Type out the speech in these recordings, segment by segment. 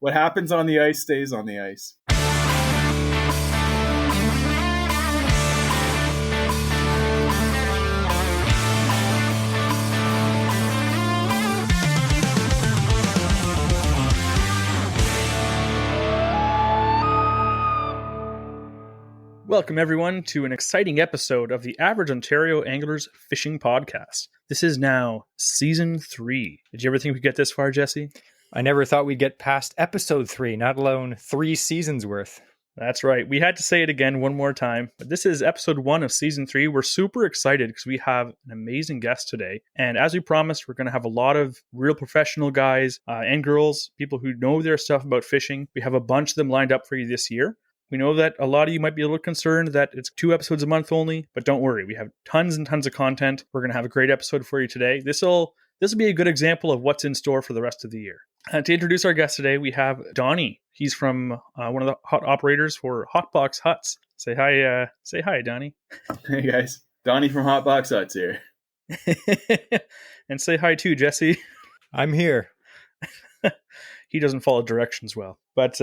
What happens on the ice stays on the ice. Welcome, everyone, to an exciting episode of the Average Ontario Anglers Fishing Podcast. This is now Season 3. Did you ever think we'd get this far, Jesse? I never thought we'd get past Episode 3, not alone 3 seasons worth. That's right. We had to say it again one more time, but this is Episode 1 of Season 3. We're super excited because we have an amazing guest today. And as we promised, we're going to have a lot of real professional guys and girls, people who know their stuff about fishing. We have a bunch of them lined up for you this year. We know that a lot of you might be a little concerned that it's 2 episodes a month only, but don't worry. We have tons and tons of content. We're going to have a great episode for you today. This will be a good example of what's in store for the rest of the year. To introduce our guest today, we have Donny. He's from one of the hot operators for Hotbox Huts. Say hi, Donny. Hey guys, Donny from Hotbox Huts here. And say hi too, Jesse. I'm here. He doesn't follow directions well, but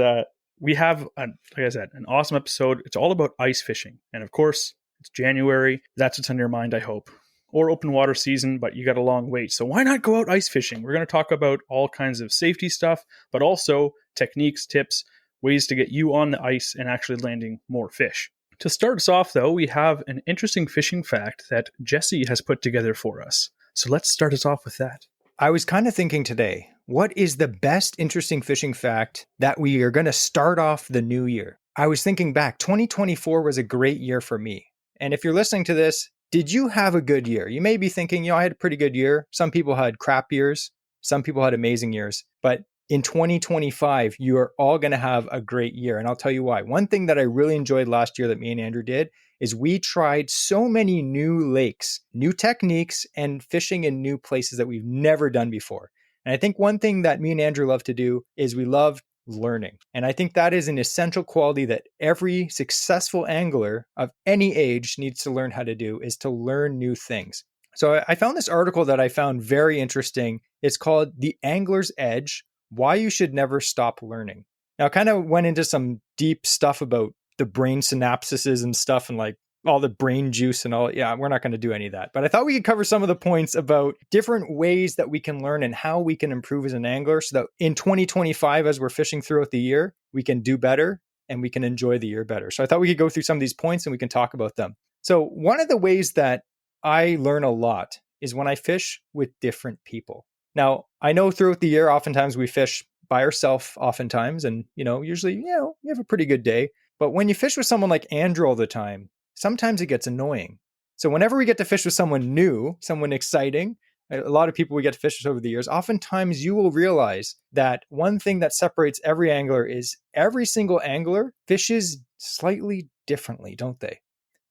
we have, like I said, an awesome episode. It's all about ice fishing. And of course, it's January. That's what's on your mind, I hope. Or open water season, but you got a long wait. So why not go out ice fishing? We're going to talk about all kinds of safety stuff, but also techniques, tips, ways to get you on the ice and actually landing more fish. To start us off, though, we have an interesting fishing fact that Jesse has put together for us. So let's start us off with that. I was kind of thinking today, what is the best interesting fishing fact that we are going to start off the new year? I was thinking back, 2024 was a great year for me. And if you're listening to this, did you have a good year? You may be thinking, I had a pretty good year. Some people had crap years. Some people had amazing years. But in 2025, you are all going to have a great year. And I'll tell you why. One thing that I really enjoyed last year that me and Andrew did is we tried so many new lakes, new techniques, and fishing in new places that we've never done before. And I think one thing that me and Andrew love to do is we love learning. And I think that is an essential quality that every successful angler of any age needs to learn how to do, is to learn new things. So I found this article that I found very interesting. It's called The Angler's Edge: Why You Should Never Stop Learning. Now, I kind of went into some deep stuff about the brain synapses and stuff and like all the brain juice and all. Yeah, we're not going to do any of that. But I thought we could cover some of the points about different ways that we can learn and how we can improve as an angler so that in 2025, as we're fishing throughout the year, we can do better and we can enjoy the year better. So I thought we could go through some of these points and we can talk about them. So one of the ways that I learn a lot is when I fish with different people. Now, I know throughout the year, oftentimes we fish by ourselves oftentimes, and, usually, you have a pretty good day. But when you fish with someone like Andrew all the time, sometimes it gets annoying. So whenever we get to fish with someone new, someone exciting, a lot of people we get to fish with over the years, oftentimes you will realize that one thing that separates every angler is every single angler fishes slightly differently, don't they?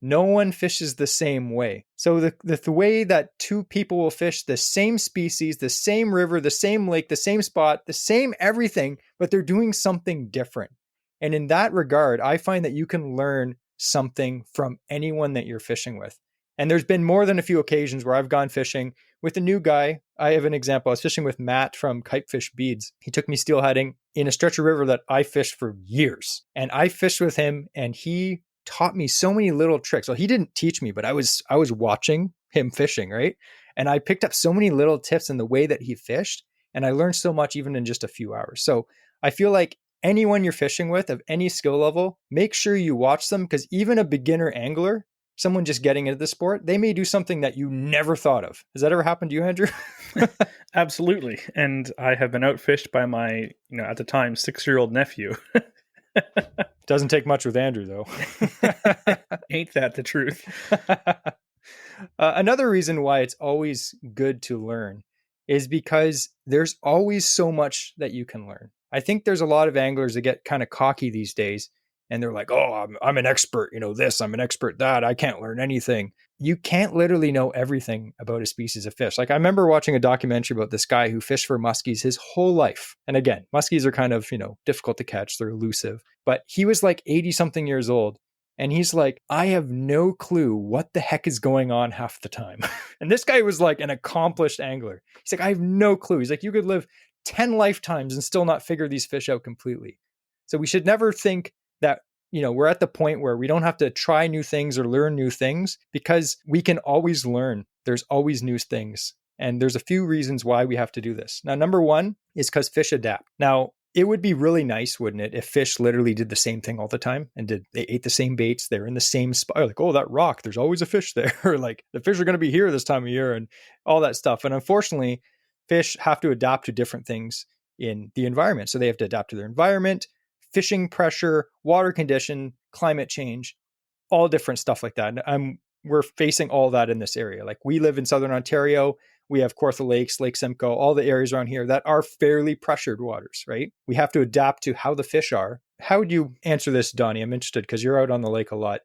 No one fishes the same way. So the way that two people will fish the same species, the same river, the same lake, the same spot, the same everything, but they're doing something different. And in that regard, I find that you can learn something from anyone that you're fishing with. And there's been more than a few occasions where I've gone fishing with a new guy. I have an example. I was fishing with Matt from Kitefish Beads. He took me steelheading in a stretch of river that I fished for years. And I fished with him and he taught me so many little tricks. Well, he didn't teach me, but I was watching him fishing, right? And I picked up so many little tips in the way that he fished. And I learned so much even in just a few hours. So I feel like anyone you're fishing with of any skill level, make sure you watch them, because even a beginner angler, someone just getting into the sport, they may do something that you never thought of. Has that ever happened to you, Andrew? Absolutely. And I have been outfished by my, at the time, 6-year-old nephew. Doesn't take much with Andrew, though. Ain't that the truth? Another reason why it's always good to learn is because there's always so much that you can learn. I think there's a lot of anglers that get kind of cocky these days and they're like, oh, I'm an expert, this, I'm an expert that, I can't learn anything. You can't literally know everything about a species of fish. Like I remember watching a documentary about this guy who fished for muskies his whole life. And again, muskies are kind of, difficult to catch. They're elusive, but he was like 80 something years old. And he's like, I have no clue what the heck is going on half the time. And this guy was like an accomplished angler. He's like, I have no clue. He's like, you could live 10 lifetimes and still not figure these fish out completely. So we should never think that, we're at the point where we don't have to try new things or learn new things, because we can always learn. There's always new things. And there's a few reasons why we have to do this. Now, number one is because fish adapt. Now, it would be really nice, wouldn't it, if fish literally did the same thing all the time and they ate the same baits, they're in the same spot, like, oh, that rock, there's always a fish there, or like the fish are going to be here this time of year and all that stuff. And unfortunately, fish have to adapt to different things in the environment. So they have to adapt to their environment, fishing pressure, water condition, climate change, all different stuff like that. And we're facing all that in this area. Like, we live in Southern Ontario. We have Kawartha Lakes, Lake Simcoe, all the areas around here that are fairly pressured waters, right? We have to adapt to how the fish are. How would you answer this, Donnie? I'm interested because you're out on the lake a lot.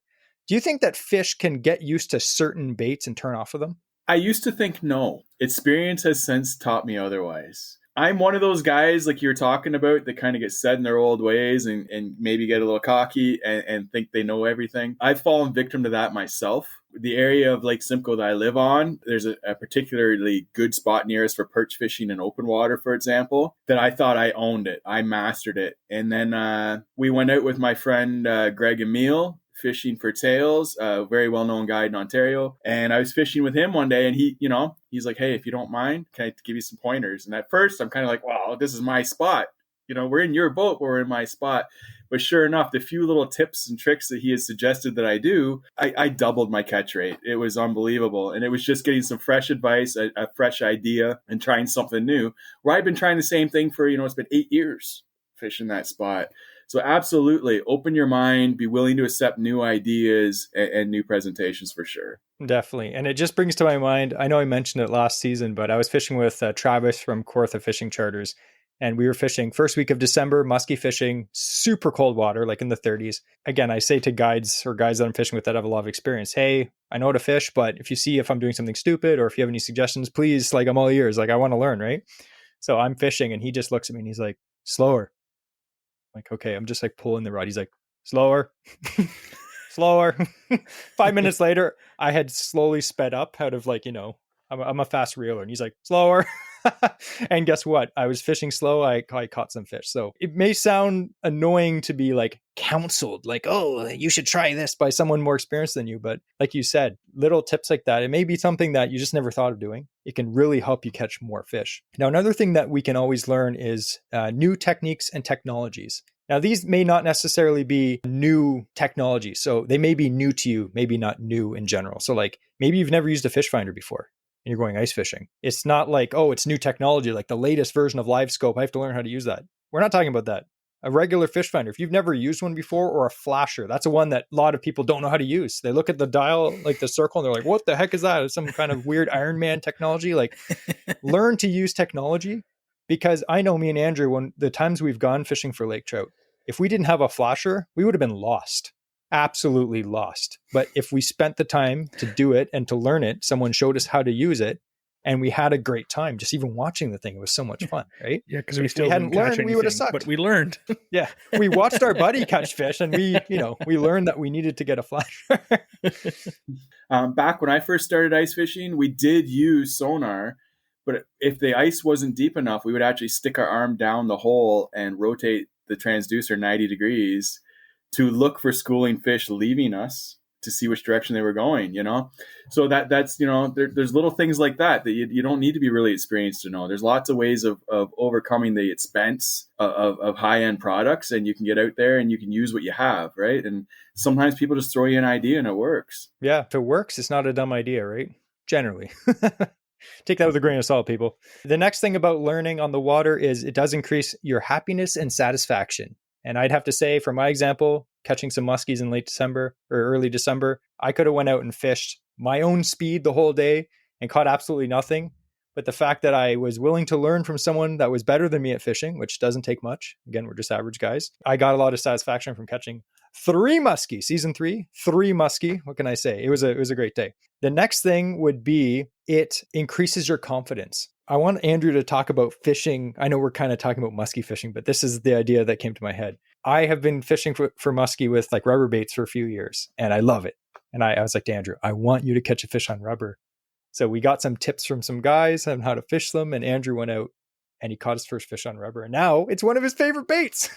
Do you think that fish can get used to certain baits and turn off of them? I used to think no. Experience has since taught me otherwise. I'm one of those guys like you're talking about that kind of get set in their old ways and maybe get a little cocky and think they know everything. I've fallen victim to that myself. The area of Lake Simcoe that I live on, there's a particularly good spot near us for perch fishing in open water, for example, that I thought I owned it. I mastered it. And then we went out with my friend Greg Emile, fishing for tails, a very well-known guide in Ontario. And I was fishing with him one day and he's like, hey, if you don't mind, can I give you some pointers? And at first I'm kind of like, wow, this is my spot. We're in your boat, but we're in my spot. But sure enough, the few little tips and tricks that he has suggested that I do, I doubled my catch rate. It was unbelievable. And it was just getting some fresh advice, a fresh idea, and trying something new. Where I've been trying the same thing for, it's been 8 years fishing that spot. So absolutely, open your mind, be willing to accept new ideas and new presentations for sure. Definitely. And it just brings to my mind, I know I mentioned it last season, but I was fishing with Travis from Kawartha Fishing Charters. And we were fishing first week of December, musky fishing, super cold water, like in the 30s. Again, I say to guides or guys that I'm fishing with that have a lot of experience, hey, I know how to fish, but if I'm doing something stupid or if you have any suggestions, please, like, I'm all ears. Like, I want to learn, right? So I'm fishing and he just looks at me and he's like, slower. I'm like, okay, I'm just like pulling the rod. He's like, slower, slower. 5 minutes later, I had slowly sped up out of I'm a fast reeler. And he's like, slower. And guess what? I was fishing slow. I caught some fish. So it may sound annoying to be like counseled, like, oh, you should try this by someone more experienced than you. But like you said, little tips like that, it may be something that you just never thought of doing. It can really help you catch more fish. Now, another thing that we can always learn is new techniques and technologies. Now, these may not necessarily be new technologies. So they may be new to you, maybe not new in general. So like maybe you've never used a fish finder before and you're going ice fishing. It's not like, oh, it's new technology, like the latest version of Live Scope. I have to learn how to use that. We're not talking about that. A regular fish finder, if you've never used one before, or a flasher, that's a one that a lot of people don't know how to use. They look at the dial, like the circle, and they're like, what the heck is that? It's some kind of weird Iron Man technology. Like, learn to use technology, because I know me and Andrew, when the times we've gone fishing for lake trout, if we didn't have a flasher, we would have been lost. Absolutely lost. But if we spent the time to do it and to learn it, someone showed us how to use it, and we had a great time just even watching the thing. It was so much fun, right? Yeah, because we still hadn't learned, anything, we would have sucked. But we learned. Yeah, we watched our buddy catch fish, and we learned that we needed to get a flasher. Back when I first started ice fishing, we did use sonar, but if the ice wasn't deep enough, we would actually stick our arm down the hole and rotate the transducer 90 degrees to look for schooling fish leaving us to see which direction they were going, So that's, there's little things like that you don't need to be really experienced to know. There's lots of ways of overcoming the expense of high-end products, and you can get out there and you can use what you have, right? And sometimes people just throw you an idea and it works. Yeah, if it works, it's not a dumb idea, right? Generally. Take that with a grain of salt, people. The next thing about learning on the water is it does increase your happiness and satisfaction. And I'd have to say, for my example, catching some muskies in late December or early December, I could have went out and fished my own speed the whole day and caught absolutely nothing. But the fact that I was willing to learn from someone that was better than me at fishing, which doesn't take much. Again, we're just average guys. I got a lot of satisfaction from catching 3 muskie, season 3, 3 muskie. What can I say? It was a great day. The next thing would be it increases your confidence. I want Andrew to talk about fishing. I know we're kind of talking about muskie fishing, but this is the idea that came to my head. I have been fishing for muskie with like rubber baits for a few years, and I love it. And I was like to Andrew, I want you to catch a fish on rubber. So we got some tips from some guys on how to fish them, and Andrew went out and he caught his first fish on rubber. And now it's one of his favorite baits.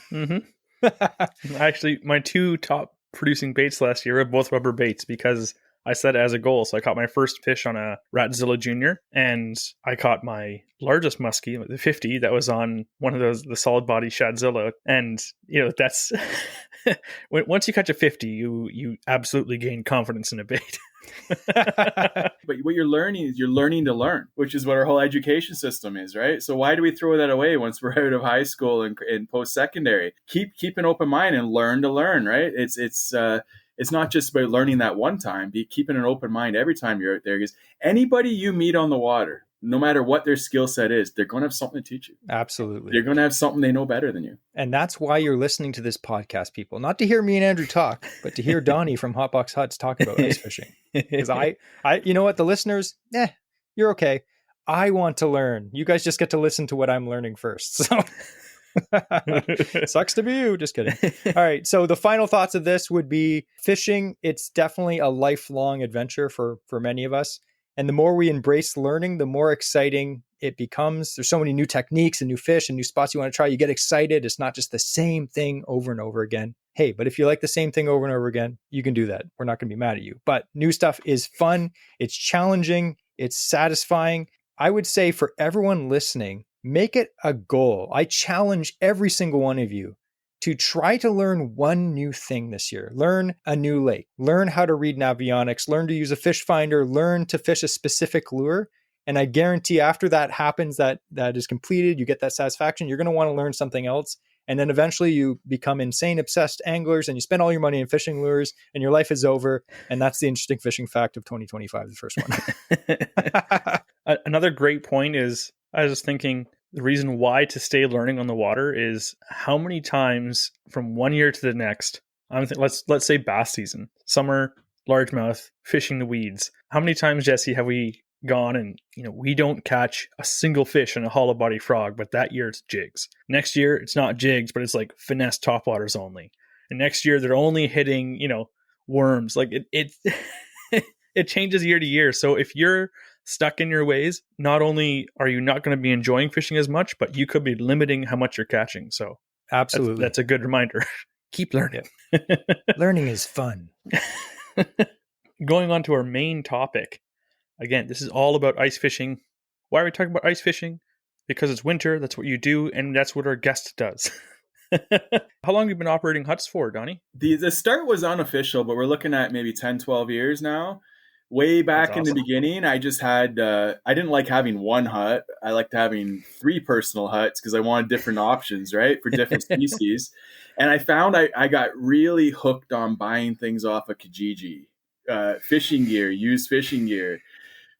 Actually, my 2 top producing baits last year were both rubber baits because I set it as a goal. So I caught my first fish on a Ratzilla Junior, and I caught my largest muskie, the 50, that was on one of the solid body Shadzilla. And, that's once you catch a 50, you absolutely gain confidence in a bait. But what you're learning is you're learning to learn, which is what our whole education system is, right? So why do we throw that away once we're out of high school and post-secondary? Keep an open mind and learn to learn, right? It's not just about learning that one time. Be keeping an open mind every time you're out there, because anybody you meet on the water, no matter what their skill set is, they're going to have something to teach you. Absolutely. They're going to have something they know better than you. And that's why you're listening to this podcast, people. Not to hear me and Andrew talk, but to hear Donny from Hotbox Huts talk about ice fishing. Because I, you know what, the listeners, you're okay. I want to learn. You guys just get to listen to what I'm learning first. So sucks to be you. Just kidding. All right. So the final thoughts of this would be fishing. It's definitely a lifelong adventure for many of us. And the more we embrace learning, the more exciting it becomes. There's so many new techniques and new fish and new spots you want to try. You get excited. It's not just the same thing over and over again. Hey, but if you like the same thing over and over again, you can do that. We're not going to be mad at you. But new stuff is fun. It's challenging. It's satisfying. I would say for everyone listening, make it a goal. I challenge every single one of you to try to learn one new thing this year. Learn a new lake. Learn how to read navionics. Learn to use a fish finder. Learn to fish a specific lure. And I guarantee after that happens, that is completed, you get that satisfaction, you're going to want to learn something else. And then eventually you become insane obsessed anglers and you spend all your money in fishing lures and your life is over. And that's the interesting fishing fact of 2025, the first one. Another great point is, I was thinking, the reason why to stay learning on the water is how many times from one year to the next, let's say bass season, summer, largemouth, fishing the weeds. How many times, Jesse, have we gone and we don't catch a single fish in a hollow body frog, but that year it's jigs. Next year it's not jigs, but it's like finesse topwaters only. And next year they're only hitting worms. Like it it changes year to year. So if you're stuck in your ways, not only are you not going to be enjoying fishing as much, but you could be limiting how much you're catching. So absolutely, that's a good reminder. Keep learning. Learning is fun. Going on to our main topic. Again, this is all about ice fishing. Why are we talking about ice fishing? Because it's winter, that's what you do, and that's what our guest does. How long have you been operating huts for, Donny? The start was unofficial, but we're looking at maybe 10, 12 years now. Way back in the beginning, I just had, I didn't like having one hut. I liked having 3 personal huts because I wanted different options, right, for different species. And I found I got really hooked on buying things off of Kijiji, fishing gear, used fishing gear.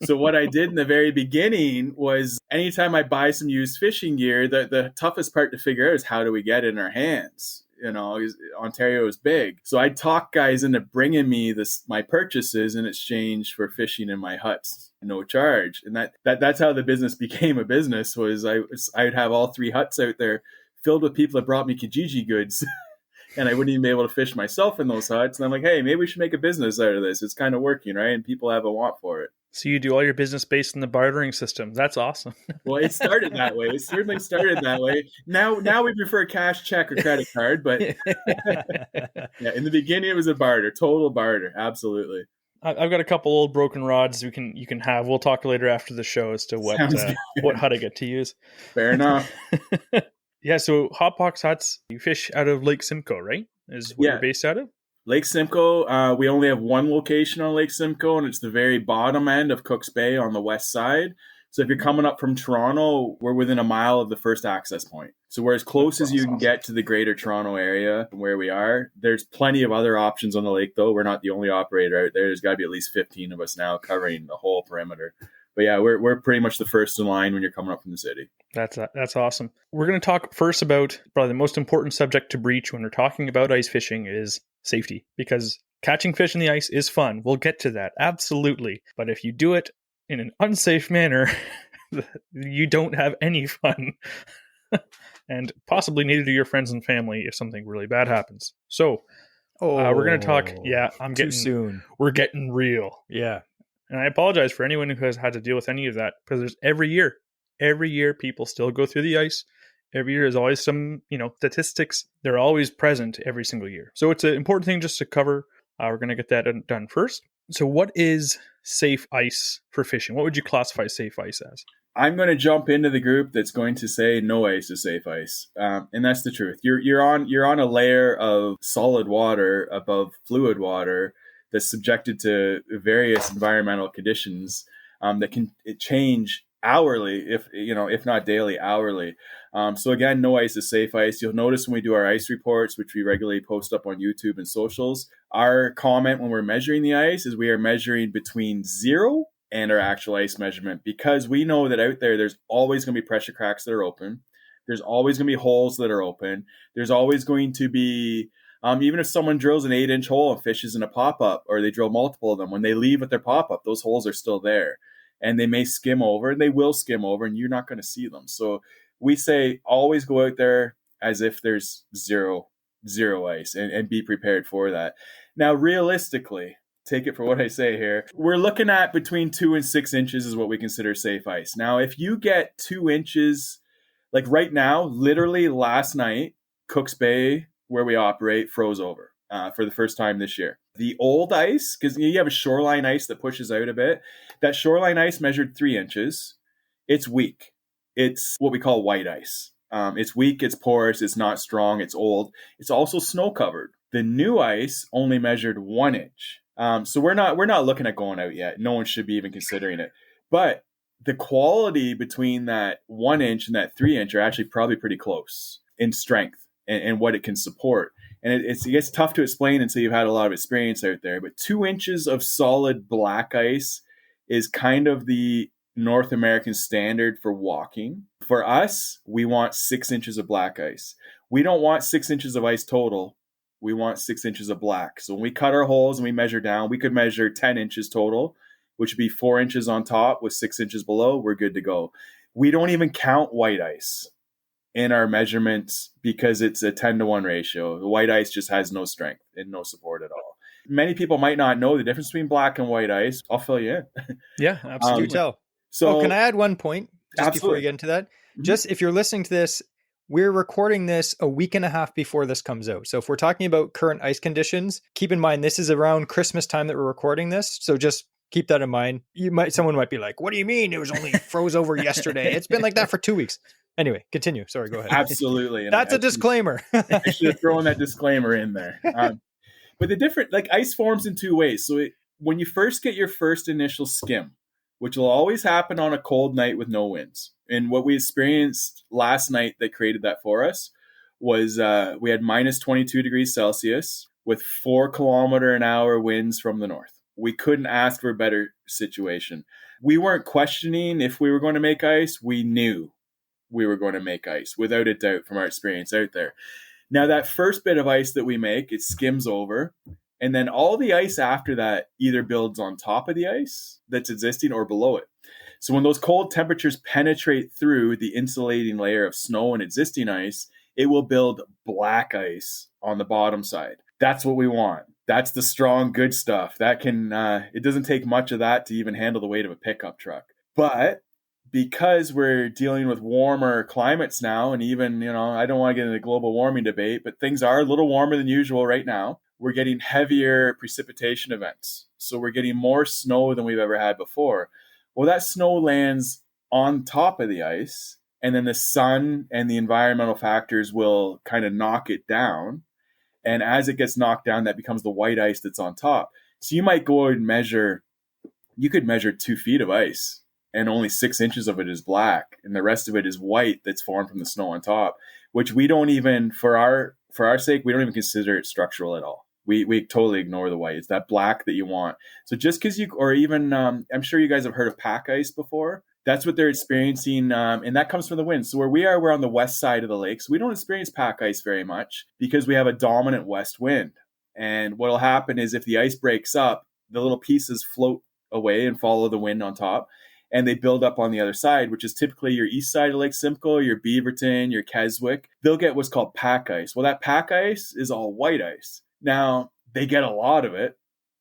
So what I did in the very beginning was anytime I buy some used fishing gear, the toughest part to figure out is how do we get it in our hands? Ontario is big. So I talk guys into bringing me my purchases in exchange for fishing in my huts, no charge. And that's how the business became a business. Was I'd have all 3 huts out there filled with people that brought me Kijiji goods. And I wouldn't even be able to fish myself in those huts. And I'm like, hey, maybe we should make a business out of this. It's kind of working, right? And people have a want for it. So you do all your business based on the bartering system. That's awesome. Well, it started that way. It certainly started that way. Now we prefer cash, check, or credit card. But yeah, in the beginning, it was a barter, total barter. Absolutely. I've got a couple old broken rods you can have. We'll talk later after the show as to what hut I get to use. Fair enough. Yeah, so Hotbox Huts, you fish out of Lake Simcoe, right? Is where you're based out of? Lake Simcoe, we only have one location on Lake Simcoe, and it's the very bottom end of Cook's Bay on the west side. So if you're coming up from Toronto, we're within a mile of the first access point. So we're as close as you can get to the greater Toronto area from where we are. There's plenty of other options on the lake, though. We're not the only operator out there. There's got to be at least 15 of us now covering the whole perimeter. But yeah, we're pretty much the first in line when you're coming up from the city. That's awesome. We're going to talk first about probably the most important subject to breach when we're talking about ice fishing is safety, because catching fish in the ice is fun. We'll get to that. Absolutely. But if you do it in an unsafe manner, you don't have any fun. And possibly neither do your friends and family if something really bad happens. So we're going to talk. Yeah, too soon. We're getting real. Yeah. And I apologize for anyone who has had to deal with any of that, because there's every year every year people still go through the ice. Every year there's always some, statistics. They're always present every single year. So it's an important thing just to cover. We're going to get that done first. So what is safe ice for fishing? What would you classify safe ice as? I'm going to jump into the group that's going to say no ice is safe ice, and that's the truth. You're on a layer of solid water above fluid water that's subjected to various environmental conditions that can change hourly, if not daily, hourly. So again, no ice is safe ice. You'll notice when we do our ice reports, which we regularly post up on YouTube and socials, our comment when we're measuring the ice is we are measuring between 0 and our actual ice measurement, because we know that out there's always going to be pressure cracks that are open. There's always going to be holes that are open. There's always going to be, even if someone drills an 8-inch hole and fishes in a pop-up, or they drill multiple of them, when they leave with their pop-up, those holes are still there. And they may skim over, and they will skim over, and you're not going to see them. So we say always go out there as if there's zero ice, and be prepared for that. Now, realistically, take it for what I say here, we're looking at between 2 and 6 inches is what we consider safe ice. Now, if you get 2 inches, like right now, literally last night, Cooks Bay, where we operate, froze over for the first time this year. The old ice, because you have a shoreline ice that pushes out a bit, that shoreline ice measured 3 inches. It's weak. It's what we call white ice. It's weak, it's porous, it's not strong, it's old. It's also snow covered. The new ice only measured 1 inch. So we're not looking at going out yet. No one should be even considering it. But the quality between that 1 inch and that 3 inch are actually probably pretty close in strength and what it can support. And it gets tough to explain until you've had a lot of experience out there. But 2 inches of solid black ice is kind of the North American standard for walking. For us, we want 6 inches of black ice. We don't want 6 inches of ice total. We want 6 inches of black. So when we cut our holes and we measure down, we could measure 10 inches total, which would be 4 inches on top with 6 inches below. We're good to go. We don't even count white ice in our measurements because it's a 10-to-1 ratio. The white ice just has no strength and no support at all. Many people might not know the difference between black and white ice. I'll fill you in. Yeah, absolutely. Do tell. So, can I add one point just absolutely. before we get into that? Mm-hmm. Just if you're listening to this, we're recording this a week and a half before this comes out. So if we're talking about current ice conditions, keep in mind this is around Christmas time that we're recording this. So just keep that in mind. Someone might be like, "What do you mean? It was only froze over yesterday. It's been like that for 2 weeks." Anyway, continue. Sorry, go ahead. Absolutely. That's a disclaimer. I should have thrown that disclaimer in there. But the different, ice forms in two ways. So when you first get your first initial skim, which will always happen on a cold night with no winds. And what we experienced last night that created that for us was we had minus 22 degrees Celsius with 4-kilometer-an-hour winds from the north. We couldn't ask for a better situation. We weren't questioning if we were going to make ice. We knew we were going to make ice, without a doubt, from our experience out there. Now, that first bit of ice that we make, it skims over. And then all the ice after that either builds on top of the ice that's existing or below it. So when those cold temperatures penetrate through the insulating layer of snow and existing ice, it will build black ice on the bottom side. That's what we want. That's the strong, good stuff. That can, it doesn't take much of that to even handle the weight of a pickup truck. But because we're dealing with warmer climates now, and even, I don't want to get into the global warming debate, but things are a little warmer than usual right now. We're getting heavier precipitation events. So we're getting more snow than we've ever had before. Well, that snow lands on top of the ice, and then the sun and the environmental factors will kind of knock it down. And as it gets knocked down, that becomes the white ice that's on top. So you might go and you could measure 2 feet of ice, and only 6 inches of it is black, and the rest of it is white that's formed from the snow on top, which we don't even, for our sake, we don't even consider it structural at all. We totally ignore the white. It's that black that you want. So just because I'm sure you guys have heard of pack ice before. That's what they're experiencing, and that comes from the wind. So where we are, we're on the west side of the lake, so we don't experience pack ice very much because we have a dominant west wind. And what will happen is if the ice breaks up, the little pieces float away and follow the wind on top, and they build up on the other side, which is typically your east side of Lake Simcoe, your Beaverton, your Keswick. They'll get what's called pack ice. Well, that pack ice is all white ice. Now, they get a lot of it.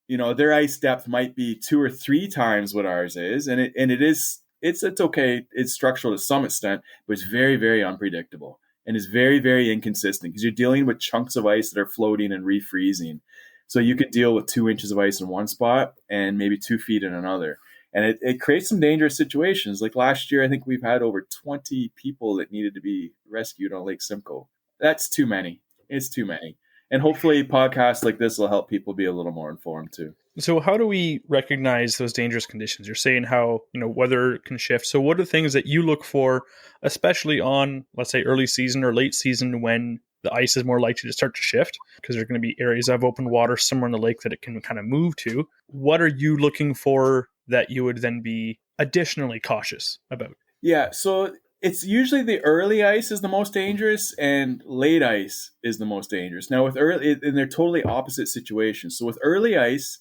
Their ice depth might be 2 or 3 times what ours is, and it is It's okay. It's structural to some extent, but it's very, very unpredictable and is very, very inconsistent because you're dealing with chunks of ice that are floating and refreezing. So you could deal with 2 inches of ice in one spot and maybe 2 feet in another. And it creates some dangerous situations. Like last year, I think we've had over 20 people that needed to be rescued on Lake Simcoe. That's too many. It's too many. And hopefully podcasts like this will help people be a little more informed too. So how do we recognize those dangerous conditions? You're saying how, weather can shift. So what are the things that you look for, especially on, let's say, early season or late season when the ice is more likely to start to shift because there are going to be areas of open water somewhere in the lake that it can kind of move to? What are you looking for that you would then be additionally cautious about? Yeah, so it's usually the early ice is the most dangerous and late ice is the most dangerous. Now with early, and they're totally opposite situations. So with early ice,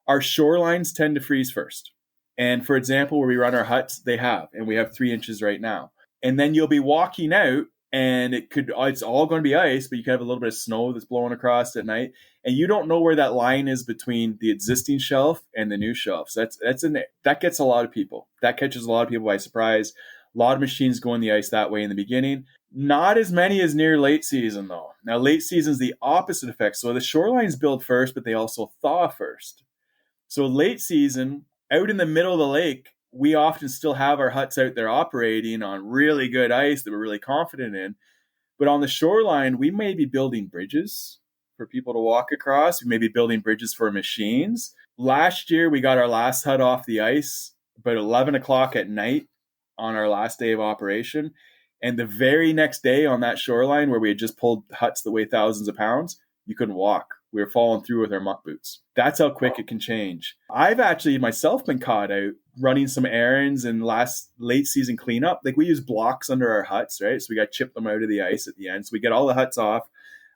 our shorelines tend to freeze first. And for example, where we run our huts, they have, and we have 3 inches right now. And then you'll be walking out and it's all going to be ice, but you can have a little bit of snow that's blowing across at night. And you don't know where that line is between the existing shelf and the new shelf. So that gets a lot of people. That catches a lot of people by surprise. A lot of machines go in the ice that way in the beginning. Not as many as near late season, though. Now, late season is the opposite effect. So the shorelines build first, but they also thaw first. So late season, out in the middle of the lake, we often still have our huts out there operating on really good ice that we're really confident in. But on the shoreline, we may be building bridges for people to walk across. We may be building bridges for machines. Last year, we got our last hut off the ice about 11 o'clock at night on our last day of operation. And the very next day on that shoreline where we had just pulled huts that weigh thousands of pounds, you couldn't walk. We were falling through with our muck boots. That's how quick it can change. I've actually myself been caught out running some errands and late season cleanup. Like we use blocks under our huts, right? So we got to chip them out of the ice at the end. So we get all the huts off.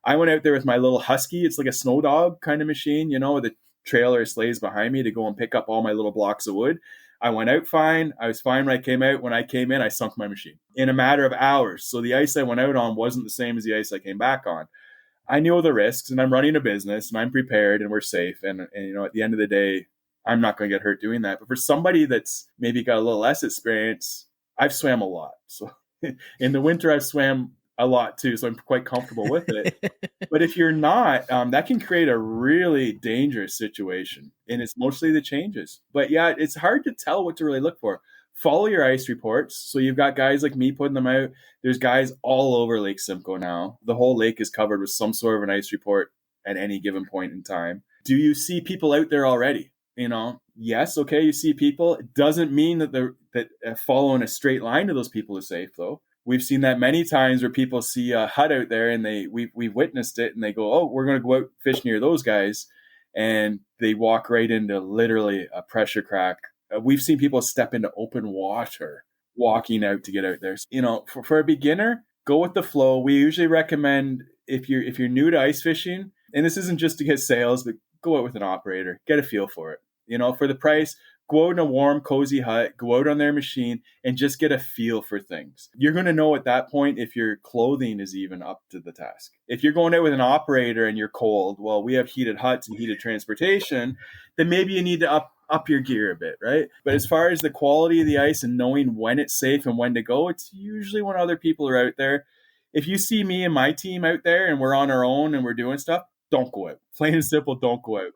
I went out there with my little Husky. It's like a snow dog kind of machine, with a trailer or sleighs behind me to go and pick up all my little blocks of wood. I went out fine. I was fine when I came out. When I came in, I sunk my machine in a matter of hours. So the ice I went out on wasn't the same as the ice I came back on. I know the risks and I'm running a business and I'm prepared and we're safe. And at the end of the day, I'm not going to get hurt doing that. But for somebody that's maybe got a little less experience, I've swam a lot. So in the winter, I've swam a lot too. So I'm quite comfortable with it. But if you're not, that can create a really dangerous situation. And it's mostly the changes. But yeah, it's hard to tell what to really look for. Follow your ice reports. So you've got guys like me putting them out. There's guys all over Lake Simcoe now. The whole lake is covered with some sort of an ice report at any given point in time. Do you see people out there already? Yes, okay, you see people. It doesn't mean that following a straight line to those people is safe, though. We've seen that many times where people see a hut out there and we've witnessed it and they go, oh, we're going to go out fish near those guys. And they walk right into literally a pressure crack. We've seen people step into open water walking out to get out there. For a beginner, go with the flow. We usually recommend if you're new to ice fishing, and this isn't just to get sales, but go out with an operator, get a feel for it. For the price, go out in a warm, cozy hut, go out on their machine and just get a feel for things. You're going to know at that point if your clothing is even up to the task. If you're going out with an operator and you're cold, well, we have heated huts and heated transportation, then maybe you need to up your gear a bit, right? But as far as the quality of the ice and knowing when it's safe and when to go, it's usually when other people are out there. If you see me and my team out there and we're on our own and we're doing stuff, don't go out. Plain and simple, don't go out.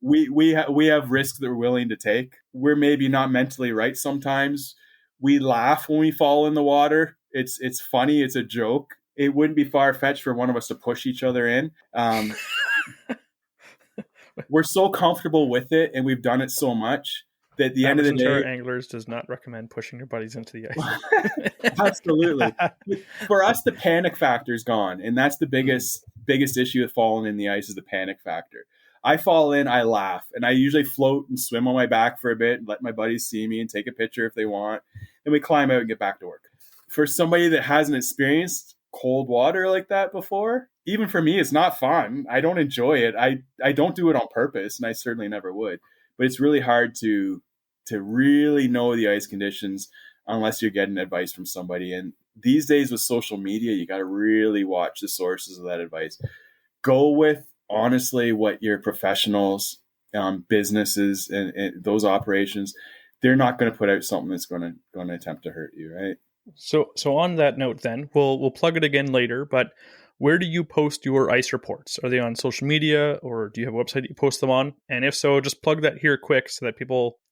We have risks that we're willing to take. We're maybe not mentally right sometimes. We laugh when we fall in the water. It's funny. It's a joke. It wouldn't be far-fetched for one of us to push each other in. We're so comfortable with it, and we've done it so much that at the end of the day, Anglers does not recommend pushing your buddies into the ice. Absolutely. For us, the panic factor is gone, and that's the biggest issue with falling in the ice is the panic factor. I fall in, I laugh, and I usually float and swim on my back for a bit and let my buddies see me and take a picture if they want. Then we climb out and get back to work. For somebody that hasn't experienced cold water like that before, even for me, it's not fun. I don't enjoy it. I don't do it on purpose, and I certainly never would. But it's really hard to really know the ice conditions unless you're getting advice from somebody. And these days with social media, you got to really watch the sources of that advice. Go with honestly what your professionals, businesses and those operations, they're not going to put out something that's going to attempt to hurt you, right? So on that note, then we'll plug it again later. But where do you post your ice reports? Are they on social media, or do you have a website that you post them on? And if so, just plug that here quick so that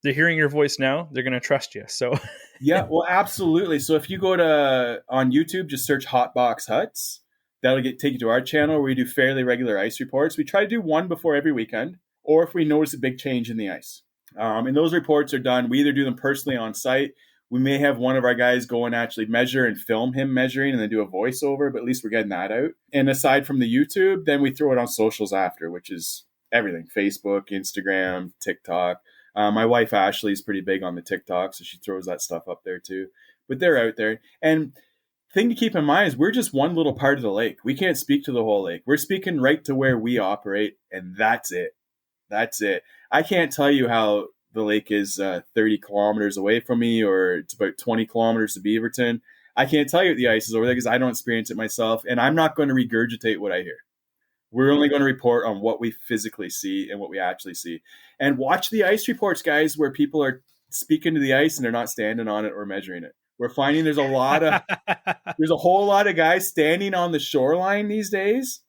they're hearing your voice now. They're going to trust you. So yeah, well, absolutely. So if you go to on YouTube, just search Hotbox Huts. That'll take you to our channel where we do fairly regular ice reports. We try to do one before every weekend, or if we notice a big change in the ice. And those reports are done. We either do them personally on site. We may have one of our guys go and actually measure and film him measuring and then do a voiceover, but at least we're getting that out. And aside from the YouTube, then we throw it on socials after, which is everything: Facebook, Instagram, TikTok. My wife, Ashley, is pretty big on the TikTok, so she throws that stuff up there too. But they're out there. And thing to keep in mind is we're just one little part of the lake. We can't speak to the whole lake. We're speaking right to where we operate, and that's it. That's it. I can't tell you how the lake is 30 kilometers away from me, or it's about 20 kilometers to Beaverton. I can't tell you what the ice is over there because I don't experience it myself, and I'm not going to regurgitate what I hear. We're only going to report on what we physically see and what we actually see. And watch the ice reports, guys, where people are speaking to the ice and they're not standing on it or measuring it. We're finding there's a whole lot of guys standing on the shoreline these days,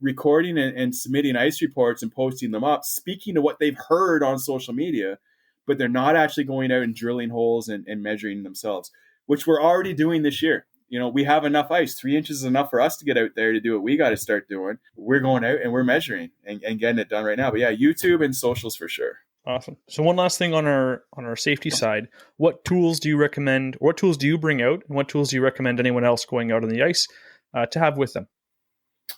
recording and submitting ice reports and posting them up, speaking to what they've heard on social media, but they're not actually going out and drilling holes and measuring themselves, which we're already doing this year. You know, we have enough ice. 3 inches is enough for us to get out there to do what we got to start doing. We're going out and we're measuring and getting it done right now. But yeah, YouTube and socials for sure. Awesome. So one last thing on our safety side, what tools do you recommend? What tools do you bring out, and what tools do you recommend anyone else going out on the ice to have with them?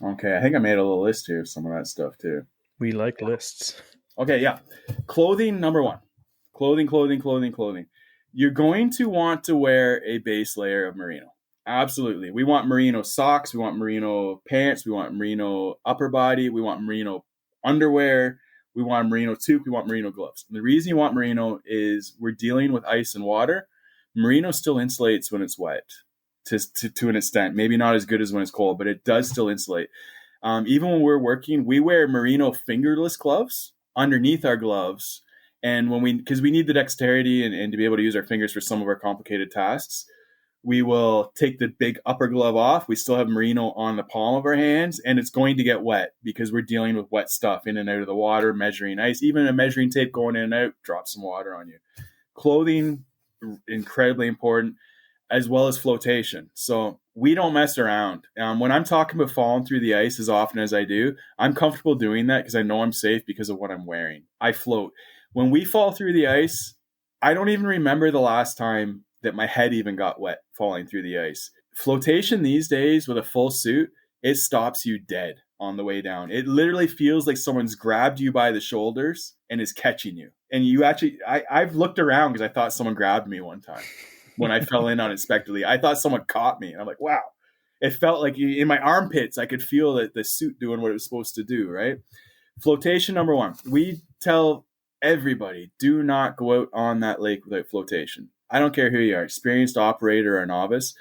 Okay, I think I made a little list here of some of that stuff too. We like lists. Okay, yeah. Clothing, number one. Clothing. You're going to want to wear a base layer of merino. Absolutely. We want merino socks. We want merino pants. We want merino upper body. We want merino underwear. We want merino toque. We want merino gloves. And the reason you want merino is we're dealing with ice and water. Merino still insulates when it's wet to an extent. Maybe not as good as when it's cold, but it does still insulate. Even when we're working, we wear merino fingerless gloves underneath our gloves. And because we need the dexterity and to be able to use our fingers for some of our complicated tasks, we will take the big upper glove off. We still have merino on the palm of our hands, and it's going to get wet because we're dealing with wet stuff in and out of the water, measuring ice. Even a measuring tape going in and out drops some water on you. Clothing, incredibly important, as well as flotation. So we don't mess around. When I'm talking about falling through the ice as often as I do, I'm comfortable doing that because I know I'm safe because of what I'm wearing. I float. When we fall through the ice, I don't even remember the last time that my head even got wet falling through the ice. Flotation these days with a full suit, it stops you dead on the way down. It literally feels like someone's grabbed you by the shoulders and is catching you. And you actually, I've looked around because I thought someone grabbed me one time when I fell in unexpectedly. I thought someone caught me. And I'm like, wow. It felt like in my armpits, I could feel that the suit doing what it was supposed to do, right? Flotation, number one. We tell everybody, do not go out on that lake without flotation. I don't care who you are, experienced operator or novice.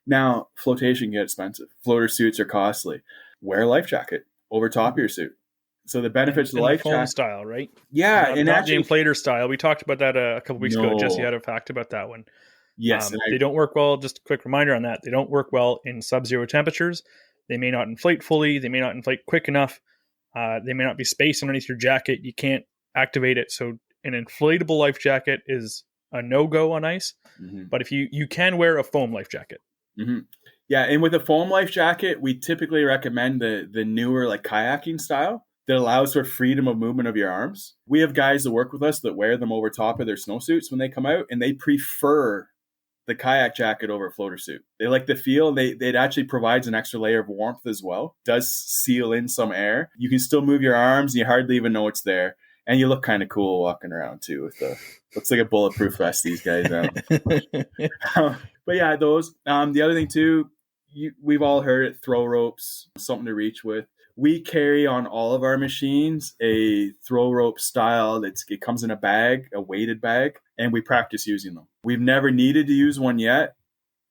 Now, flotation can get expensive. Floater suits are costly. Wear a life jacket over top of your suit. So the benefits of the life jacket style, right? Yeah, not actually, the inflator style. We talked about that a couple weeks ago. Jesse had a fact about that one. Yes, they don't work well. Just a quick reminder on that: they don't work well in sub-zero temperatures. They may not inflate fully. They may not inflate quick enough. They may not be spaced underneath your jacket. You can't activate it. So an inflatable life jacket is a no-go on ice. Mm-hmm. But if you can wear a foam life jacket. Mm-hmm. Yeah, and with a foam life jacket, we typically recommend the newer like kayaking style that allows for freedom of movement of your arms. We have guys that work with us that wear them over top of their snowsuits when they come out, and they prefer the kayak jacket over a floater suit. They like the feel. It actually provides an extra layer of warmth as well. It does seal in some air. You can still move your arms, and you hardly even know it's there. And you look kind of cool walking around too with looks like a bulletproof vest these guys now. But yeah, those. The other thing too, we've all heard it, throw ropes, something to reach with. We carry on all of our machines a throw rope style it comes in a bag, a weighted bag, and we practice using them. We've never needed to use one yet,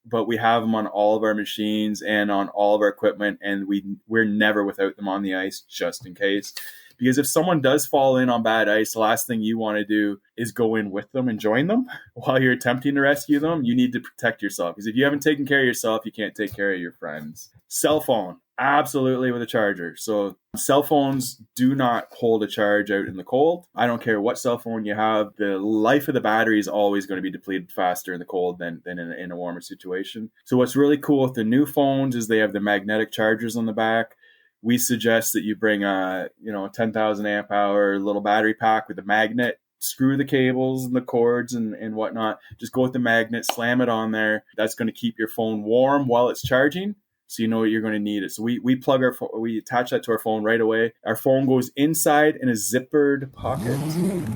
but we have them on all of our machines and on all of our equipment, and we're never without them on the ice just in case. Because if someone does fall in on bad ice, the last thing you want to do is go in with them and join them while you're attempting to rescue them. You need to protect yourself, because if you haven't taken care of yourself, you can't take care of your friends. Cell phone, absolutely with a charger. So cell phones do not hold a charge out in the cold. I don't care what cell phone you have. The life of the battery is always going to be depleted faster in the cold than in a warmer situation. So what's really cool with the new phones is they have the magnetic chargers on the back. We suggest that you bring a 10,000 amp hour little battery pack with a magnet. Screw the cables and the cords and whatnot. Just go with the magnet, slam it on there. That's going to keep your phone warm while it's charging, so you know you're going to need it. So we plug we attach that to our phone right away. Our phone goes inside in a zippered pocket.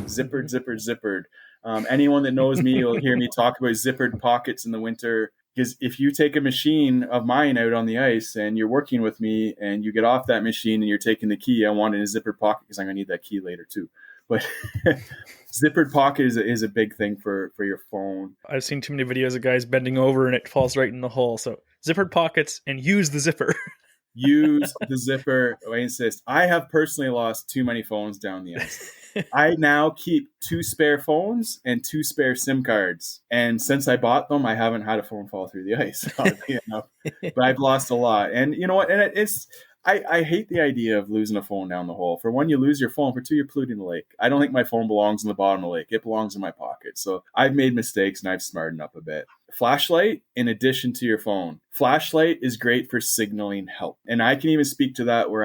Zippered. Anyone that knows me will hear me talk about zippered pockets in the winter, because if you take a machine of mine out on the ice and you're working with me and you get off that machine and you're taking the key, I want it in a zippered pocket because I'm going to need that key later too. But zippered pocket is a big thing for your phone. I've seen too many videos of guys bending over and it falls right in the hole. So zippered pockets, and use the zipper. Use the zipper. I insist. I have personally lost too many phones down the ice. I now keep 2 spare phones and 2 spare SIM cards. And since I bought them, I haven't had a phone fall through the ice. But I've lost a lot. And you know what? And I hate the idea of losing a phone down the hole. For one, you lose your phone. For two, you're polluting the lake. I don't think my phone belongs in the bottom of the lake. It belongs in my pocket. So I've made mistakes and I've smartened up a bit. Flashlight in addition to your phone. Flashlight is great for signaling help. And I can even speak to that where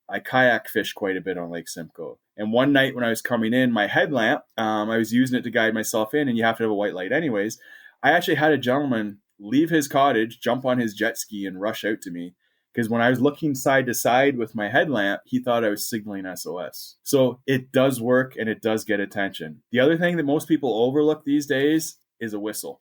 I kayak fish quite a bit on Lake Simcoe. And one night when I was coming in, my headlamp, I was using it to guide myself in, and you have to have a white light anyways. I actually had a gentleman leave his cottage, jump on his jet ski, and rush out to me. Because when I was looking side to side with my headlamp, he thought I was signaling SOS. So it does work and it does get attention. The other thing that most people overlook these days is a whistle.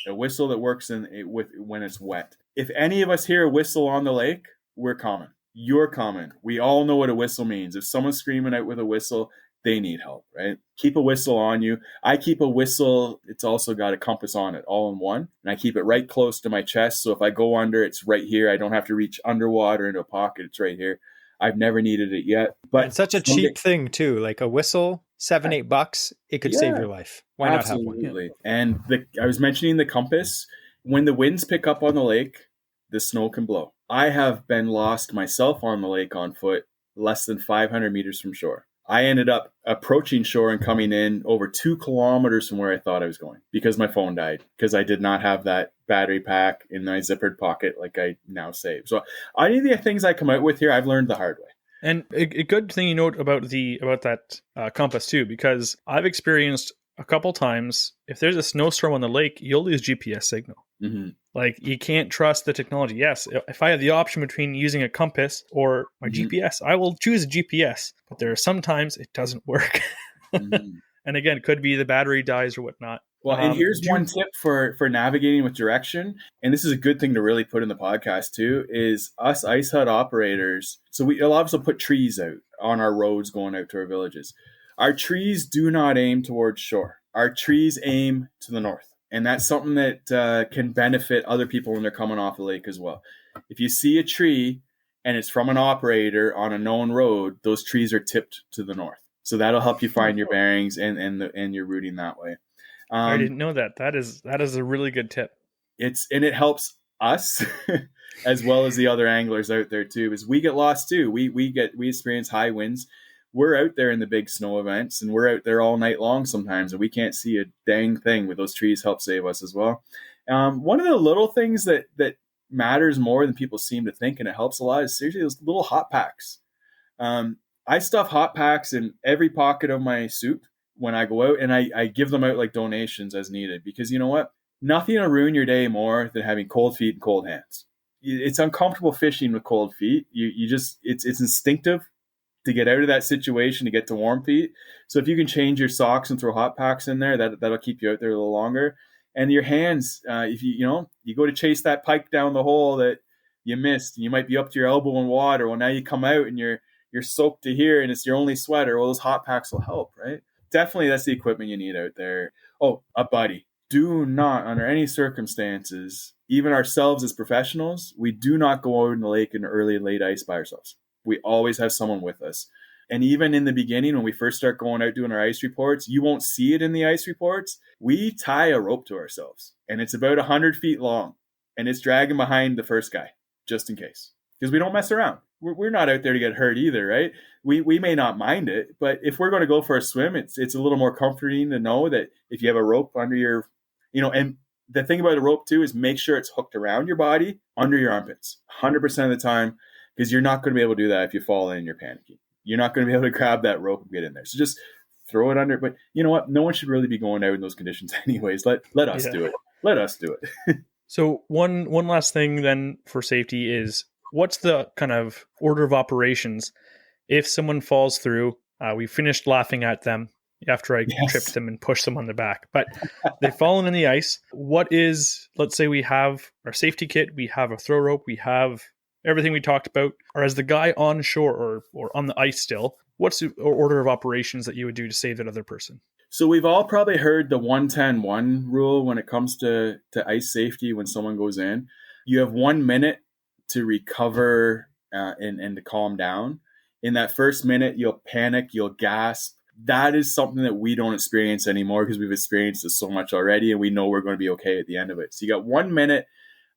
A whistle that works when it's wet. If any of us hear a whistle on the lake, we're coming. You're coming. We all know what a whistle means. If someone's screaming out with a whistle, they need help, right? Keep a whistle on you. I keep a whistle. It's also got a compass on it, all in one. And I keep it right close to my chest. So if I go under, it's right here. I don't have to reach underwater into a pocket. It's right here. I've never needed it yet. But it's such a cheap thing too. Like a whistle, $7-8, it could save your life. Why not have one? Absolutely. And I was mentioning the compass. When the winds pick up on the lake, the snow can blow. I have been lost myself on the lake on foot, less than 500 meters from shore. I ended up approaching shore and coming in over 2 kilometers from where I thought I was going because my phone died, because I did not have that battery pack in my zippered pocket like I now save. So any of the things I come out with here, I've learned the hard way. And a good thing you note about that compass too, because I've experienced a couple times, if there's a snowstorm on the lake, you'll lose GPS signal. Mm-hmm. Like, you can't trust the technology. Yes, if I have the option between using a compass or my GPS, I will choose a GPS. But there are sometimes it doesn't work. And again, it could be the battery dies or whatnot. Well, and here's one tip for navigating with direction, and this is a good thing to really put in the podcast too, is us ice hut operators. So a lot of us will put trees out on our roads going out to our villages. Our trees do not aim towards shore. Our trees aim to the north. And that's something that can benefit other people when they're coming off the lake as well. If you see a tree and it's from an operator on a known road, those trees are tipped to the north. So that'll help you find your bearings and your routing that way. I didn't know that. That is a really good tip. It helps us as well as the other anglers out there too, because we get lost too. We experience high winds. We're out there in the big snow events, and we're out there all night long sometimes, and we can't see a dang thing. With those trees help save us as well. One of the little things that matters more than people seem to think, and it helps a lot, is seriously those little hot packs. I stuff hot packs in every pocket of my suit when I go out, and I give them out like donations as needed, because you know what? Nothing will ruin your day more than having cold feet and cold hands. It's uncomfortable fishing with cold feet. It's instinctive to get out of that situation, to get to warm feet. So if you can change your socks and throw hot packs in there, that'll keep you out there a little longer. And your hands, if you go to chase that pike down the hole that you missed, and you might be up to your elbow in water. Well, now you come out and you're soaked to here, and it's your only sweater. Well, those hot packs will help, right? Definitely, that's the equipment you need out there. Oh, a buddy. Do not, under any circumstances, even ourselves as professionals, we do not go out in the lake in early and late ice by ourselves. We always have someone with us. And even in the beginning, when we first start going out doing our ice reports, you won't see it in the ice reports. We tie a rope to ourselves, and it's about 100 feet long, and it's dragging behind the first guy, just in case. Because we don't mess around. We're not out there to get hurt either, right? We may not mind it, but if we're going to go for a swim, it's a little more comforting to know that if you have a rope under your, and the thing about a rope too is make sure it's hooked around your body, under your armpits, 100% of the time, because you're not going to be able to do that if you fall in and you're panicking. You're not going to be able to grab that rope and get in there. So just throw it under. But you know what? No one should really be going out in those conditions anyways. Let us do it. Let us do it. So one last thing then for safety is, what's the kind of order of operations if someone falls through? We finished laughing at them after I tripped them and pushed them on the back, but they've fallen in the ice. Let's say we have our safety kit, we have a throw rope, we have everything we talked about, or as the guy on shore or on the ice still, what's the order of operations that you would do to save that other person? So we've all probably heard the 1-10-1 rule when it comes to ice safety when someone goes in. You have 1 minute to recover and to calm down. In that first minute, you'll panic, you'll gasp. That is something that we don't experience anymore because we've experienced it so much already, and we know we're going to be okay at the end of it. So you got 1 minute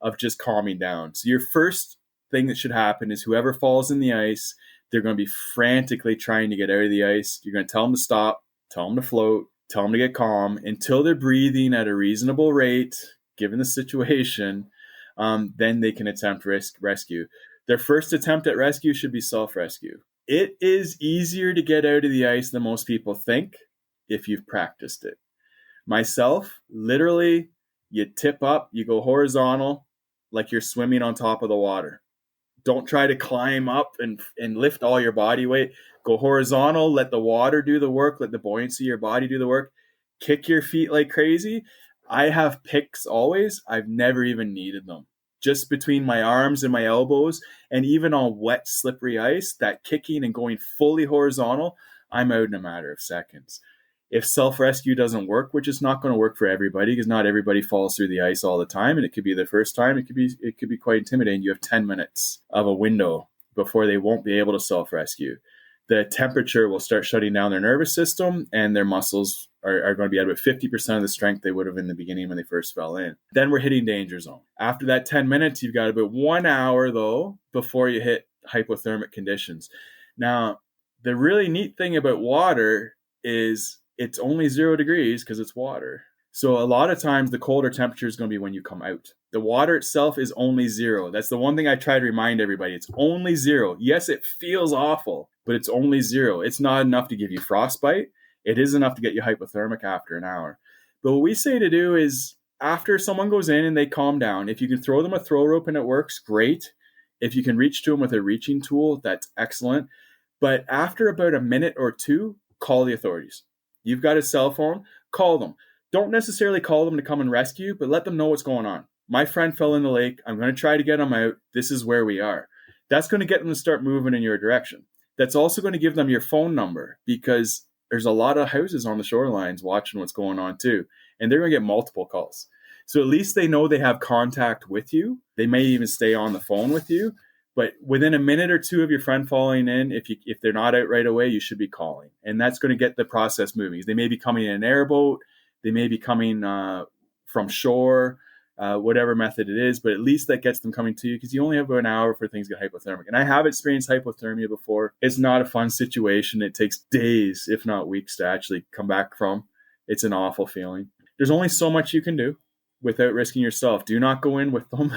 of just calming down. So your first thing that should happen is whoever falls in the ice, they're going to be frantically trying to get out of the ice. You're going to tell them to stop, tell them to float, tell them to get calm until they're breathing at a reasonable rate, given the situation. Then they can attempt rescue. Their first attempt at rescue should be self-rescue. It is easier to get out of the ice than most people think if you've practiced it. Myself, literally, you tip up, you go horizontal like you're swimming on top of the water. Don't try to climb up and lift all your body weight. Go horizontal, let the water do the work, let the buoyancy of your body do the work. Kick your feet like crazy. I have picks always. I've never even needed them. Just between my arms and my elbows, and even on wet, slippery ice, that kicking and going fully horizontal, I'm out in a matter of seconds. If self-rescue doesn't work, which is not going to work for everybody, because not everybody falls through the ice all the time, and it could be the first time, it could be quite intimidating. You have 10 minutes of a window before they won't be able to self-rescue. The temperature will start shutting down their nervous system, and their muscles are going to be at about 50% of the strength they would have in the beginning when they first fell in. Then we're hitting danger zone. After that 10 minutes, you've got about 1 hour, though, before you hit hypothermic conditions. Now, the really neat thing about water is it's only 0 degrees because it's water. So a lot of times the colder temperature is going to be when you come out. The water itself is only 0. That's the one thing I try to remind everybody. It's only 0. Yes, it feels awful, but it's only 0. It's not enough to give you frostbite. It is enough to get you hypothermic after an hour. But what we say to do is after someone goes in and they calm down, if you can throw them a throw rope and it works, great. If you can reach to them with a reaching tool, that's excellent. But after about a minute or two, call the authorities. You've got a cell phone, call them. Don't necessarily call them to come and rescue, but let them know what's going on. My friend fell in the lake. I'm going to try to get him out. This is where we are. That's going to get them to start moving in your direction. That's also going to give them your phone number because there's a lot of houses on the shorelines watching what's going on too. And they're going to get multiple calls. So at least they know they have contact with you. They may even stay on the phone with you. But within a minute or two of your friend falling in, if they're not out right away, you should be calling. And that's going to get the process moving. They may be coming in an airboat. They may be coming from shore, whatever method it is. But at least that gets them coming to you because you only have about an hour for things to get hypothermic. And I have experienced hypothermia before. It's not a fun situation. It takes days, if not weeks, to actually come back from. It's an awful feeling. There's only so much you can do without risking yourself. Do not go in with them.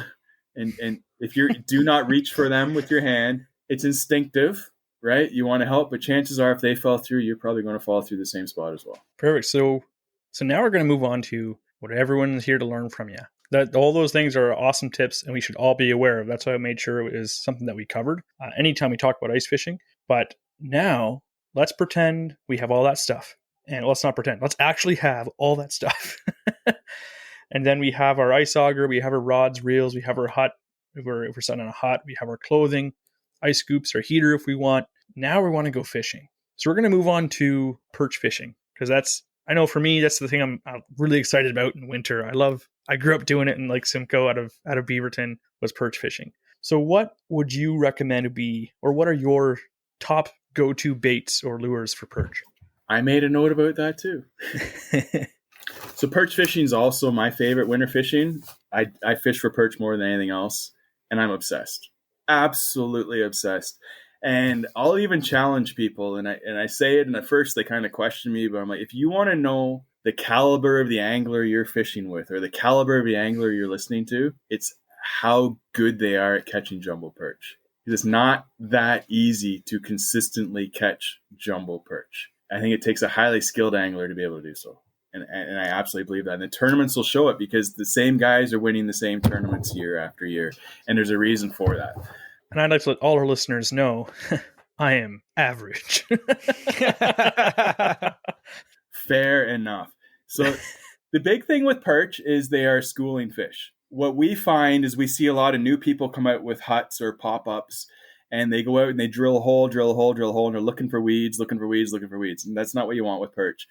And if do not reach for them with your hand. It's instinctive, right? You want to help, but chances are if they fell through, you're probably going to fall through the same spot as well. Perfect. So now we're going to move on to what everyone's here to learn from you. That all those things are awesome tips, and we should all be aware of. That's why I made sure it was something that we covered anytime we talk about ice fishing. But now let's pretend we have all that stuff. And let's not pretend. Let's actually have all that stuff. And then we have our ice auger, we have our rods, reels, we have our hut. If we're setting on a hut, we have our clothing, ice scoops, our heater if we want. Now we want to go fishing. So we're going to move on to perch fishing because I know for me, that's the thing I'm really excited about in winter. I grew up doing it in Lake Simcoe out of Beaverton was perch fishing. So what would you recommend to be, or what are your top go-to baits or lures for perch? I made a note about that too. So perch fishing is also my favorite winter fishing. I fish for perch more than anything else, and I'm obsessed. Absolutely obsessed. And I'll even challenge people, and I say it, and at first they kind of question me, but I'm like, if you want to know the caliber of the angler you're fishing with, or the caliber of the angler you're listening to, it's how good they are at catching jumbo perch. It's not that easy to consistently catch jumbo perch. I think it takes a highly skilled angler to be able to do so. And I absolutely believe that. And the tournaments will show it because the same guys are winning the same tournaments year after year. And there's a reason for that. And I'd like to let all our listeners know I am average. Fair enough. So the big thing with perch is they are schooling fish. What we find is we see a lot of new people come out with huts or pop-ups, and they go out and they drill a hole, and they're looking for weeds. And that's not what you want with perch.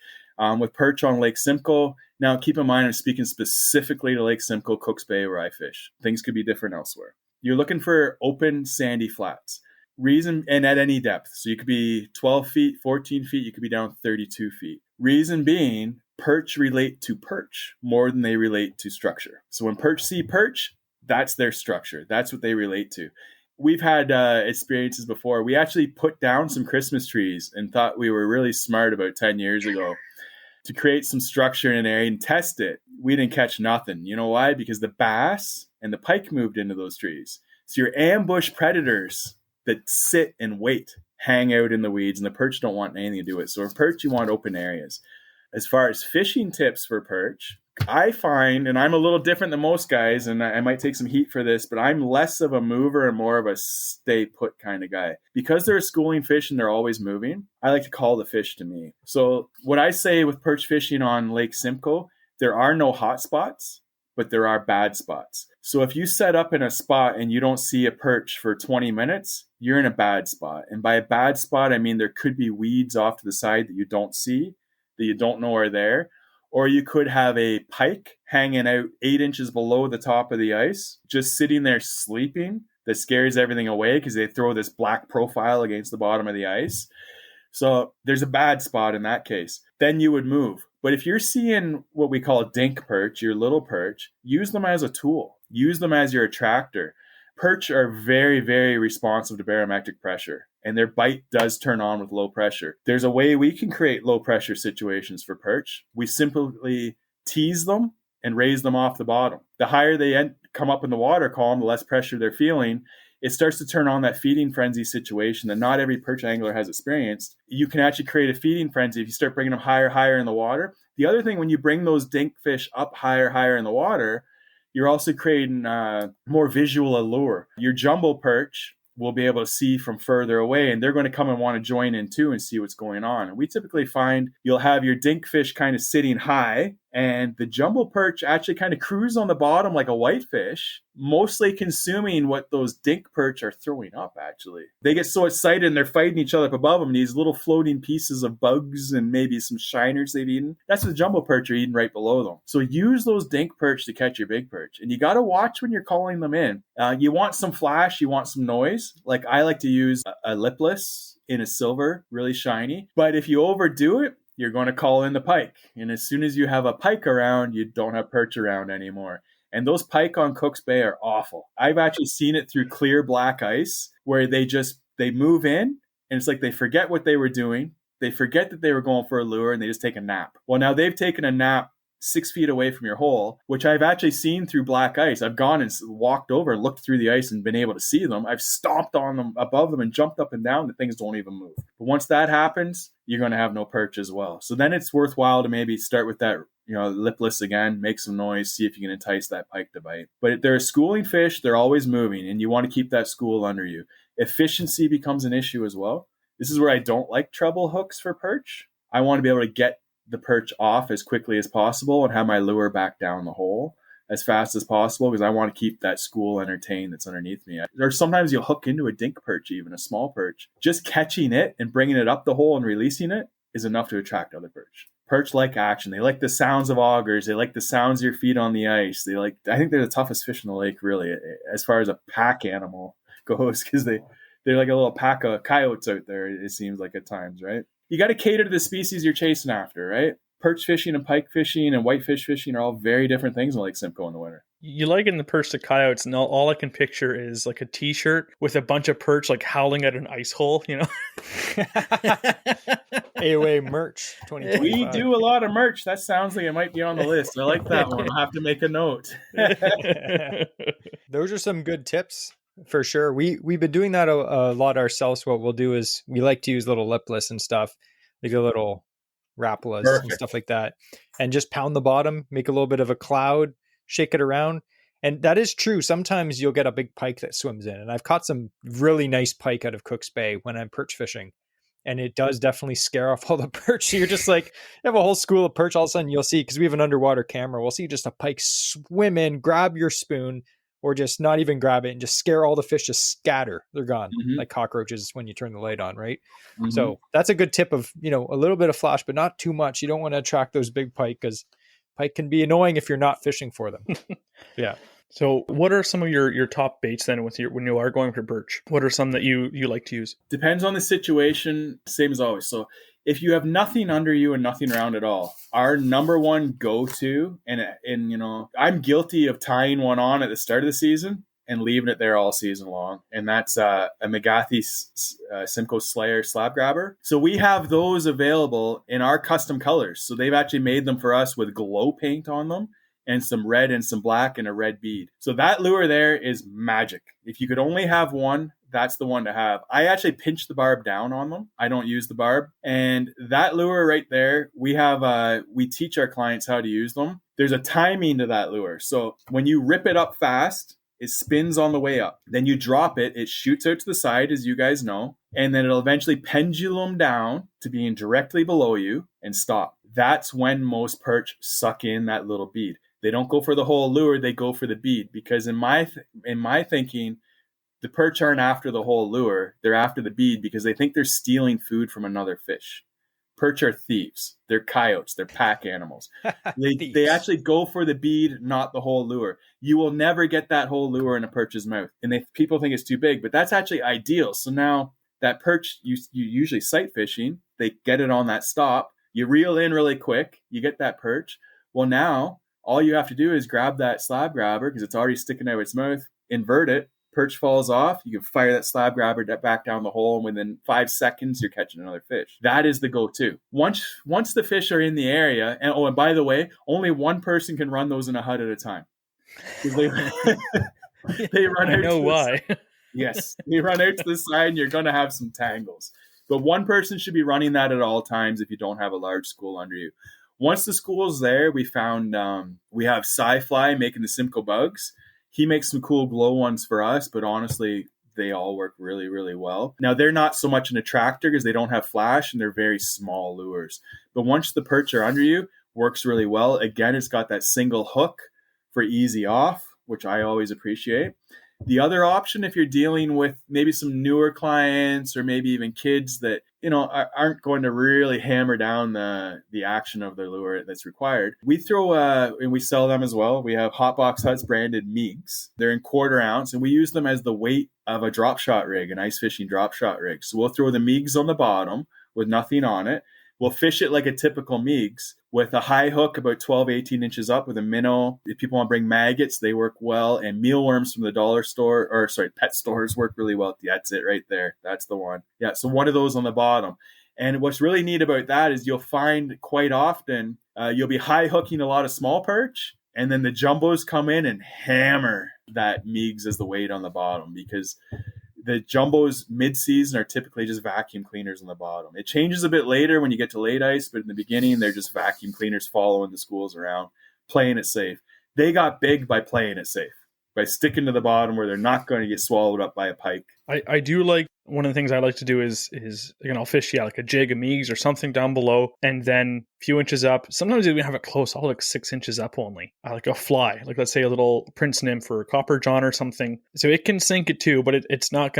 With perch on Lake Simcoe, now keep in mind I'm speaking specifically to Lake Simcoe, Cooks Bay, where I fish. Things could be different elsewhere. You're looking for open, sandy flats. And at any depth. So you could be 12 feet, 14 feet, you could be down 32 feet. Reason being, perch relate to perch more than they relate to structure. So when perch see perch, that's their structure. That's what they relate to. We've had experiences before. We actually put down some Christmas trees and thought we were really smart about 10 years ago to create some structure in an area and test it. We didn't catch nothing. You know why? Because the bass and the pike moved into those trees. So your ambush predators that sit and wait hang out in the weeds, and the perch don't want anything to do with it. So for perch, you want open areas. As far as fishing tips for perch, I find, and I'm a little different than most guys, and I might take some heat for this, but I'm less of a mover and more of a stay put kind of guy. Because they're a schooling fish and they're always moving, I like to call the fish to me. So what I say with perch fishing on Lake Simcoe, there are no hot spots, but there are bad spots. So if you set up in a spot and you don't see a perch for 20 minutes, you're in a bad spot. And by a bad spot, I mean there could be weeds off to the side that you don't see, that you don't know are there. Or you could have a pike hanging out 8 inches below the top of the ice, just sitting there sleeping. That scares everything away because they throw this black profile against the bottom of the ice. So there's a bad spot in that case. Then you would move. But if you're seeing what we call dink perch, your little perch, use them as a tool. Use them as your attractor. Perch are very, very responsive to barometric pressure, and their bite does turn on with low pressure. There's a way we can create low pressure situations for perch. We simply tease them and raise them off the bottom. The higher they come up in the water column, the less pressure they're feeling. It starts to turn on that feeding frenzy situation that not every perch angler has experienced. You can actually create a feeding frenzy if you start bringing them higher in the water. The other thing, when you bring those dink fish up higher in the water, you're also creating more visual allure. Your jumbo perch will be able to see from further away, and they're going to come and want to join in too and see what's going on. And we typically find you'll have your dink fish kind of sitting high, and the jumbo perch actually kind of cruise on the bottom like a whitefish, mostly consuming what those dink perch are throwing up, actually. They get so excited and they're fighting each other up above them, these little floating pieces of bugs and maybe some shiners they've eaten. That's what the jumbo perch are eating right below them. So use those dink perch to catch your big perch. And you got to watch when you're calling them in. You want some flash, you want some noise. Like I like to use a lipless in a silver, really shiny. But if you overdo it, you're going to call in the pike. And as soon as you have a pike around, you don't have perch around anymore. And those pike on Cooks Bay are awful. I've actually seen it through clear black ice where they move in and it's like they forget what they were doing. They forget that they were going for a lure and they just take a nap. Well, now they've taken a nap 6 feet away from your hole, which I've actually seen through black ice. I've gone and walked over and looked through the ice and been able to see them. I've stomped on them, above them, and jumped up and down. The things don't even move. But once that happens, you're going to have no perch as well. So then it's worthwhile to maybe start with that, lipless again, make some noise, see if you can entice that pike to bite. But if they're a schooling fish, they're always moving, and you want to keep that school under you. Efficiency becomes an issue as well. This is where I don't like treble hooks for perch. I want to be able to get the perch off as quickly as possible and have my lure back down the hole as fast as possible because I want to keep that school entertained that's underneath me. Or sometimes you'll hook into a dink perch, even a small perch. Just catching it and bringing it up the hole and releasing it is enough to attract other perch. Perch like action. They like the sounds of augers. They like the sounds of your feet on the ice. I think they're the toughest fish in the lake, really, as far as a pack animal goes, because they're like a little pack of coyotes out there, it seems like at times, right? You got to cater to the species you're chasing after, right? Perch fishing and pike fishing and whitefish fishing are all very different things in Lake Simcoe in the winter. You liken the perch to coyotes, and all I can picture is like a t-shirt with a bunch of perch like howling at an ice hole, you know? AOA merch 2025. We do a lot of merch. That sounds like it might be on the list. I like that one. I'll have to make a note. Those are some good tips for sure. We've been doing that a lot ourselves. What we'll do is we like to use little lipless and stuff, like a little rapalas and stuff like that, and just pound the bottom, make a little bit of a cloud, shake it around. And that is true. Sometimes you'll get a big pike that swims in, and I've caught some really nice pike out of Cook's Bay when I'm perch fishing, and it does definitely scare off all the perch. So you're just like, you have a whole school of perch. All of a sudden you'll see, because we have an underwater camera, we'll see just a pike swim in, grab your spoon, or just not even grab it and just scare all the fish, just scatter. They're gone like cockroaches when you turn the light on, right? So that's a good tip of, a little bit of flash, but not too much. You don't want to attract those big pike, because pike can be annoying if you're not fishing for them. Yeah. So what are some of your top baits then when you are going for perch? What are some that you like to use? Depends on the situation, same as always. So if you have nothing under you and nothing around at all, our number one go-to, and I'm guilty of tying one on at the start of the season and leaving it there all season long, and that's a McGathy Simcoe Slayer slab grabber. So we have those available in our custom colors. So they've actually made them for us with glow paint on them, and some red and some black and a red bead. So that lure there is magic. If you could only have one, that's the one to have. I actually pinch the barb down on them. I don't use the barb. And that lure right there, we teach our clients how to use them. There's a timing to that lure. So when you rip it up fast, it spins on the way up. Then you drop it, it shoots out to the side, as you guys know, and then it'll eventually pendulum down to being directly below you and stop. That's when most perch suck in that little bead. They don't go for the whole lure, they go for the bead, because in my thinking, the perch aren't after the whole lure, they're after the bead because they think they're stealing food from another fish. Perch are thieves. They're coyotes. They're pack animals. They actually go for the bead, not the whole lure. You will never get that whole lure in a perch's mouth. And people think it's too big, but that's actually ideal. So now that perch, you usually sight fishing, they get it on that stop. You reel in really quick. You get that perch. Well, now all you have to do is grab that slab grabber because it's already sticking out of its mouth, invert it, perch falls off, you can fire that slab grabber back down the hole, and within 5 seconds, you're catching another fish. That is the go-to. Once the fish are in the area, and by the way, only one person can run those in a hut at a time. They run out. I know why. Yes, they run out to the side, and you're going to have some tangles. But one person should be running that at all times if you don't have a large school under you. Once the school's there, we found we have Sci-Fly making the Simcoe bugs. He makes some cool glow ones for us, but honestly, they all work really, really well. Now, they're not so much an attractor because they don't have flash and they're very small lures. But once the perch are under you, works really well. Again, it's got that single hook for easy off, which I always appreciate. The other option, if you're dealing with maybe some newer clients or maybe even kids that, aren't going to really hammer down the action of the lure that's required, we throw and we sell them as well. We have Hotbox Huts branded Meigs. They're in 1/4 ounce, and we use them as the weight of a drop shot rig, an ice fishing drop shot rig. So we'll throw the Meigs on the bottom with nothing on it. We'll fish it like a typical Meigs with a high hook about 12, 18 inches up with a minnow. If people want to bring maggots, they work well. And mealworms from the pet stores work really well. That's it right there. That's the one. Yeah, so one of those on the bottom. And what's really neat about that is you'll find quite often you'll be high hooking a lot of small perch, and then the jumbos come in and hammer that Meigs as the weight on the bottom, because the jumbos mid-season are typically just vacuum cleaners on the bottom. It changes a bit later when you get to late ice, but in the beginning, they're just vacuum cleaners following the schools around, playing it safe. They got big by playing it safe, by sticking to the bottom where they're not going to get swallowed up by a pike. I do like, one of the things I like to do is I'll fish, like a jig of Meigs or something down below, and then a few inches up. Sometimes even have it close, I'll like 6 inches up only. I like a fly, like let's say a little Prince nymph or a copper john or something. So it can sink it too, but it's not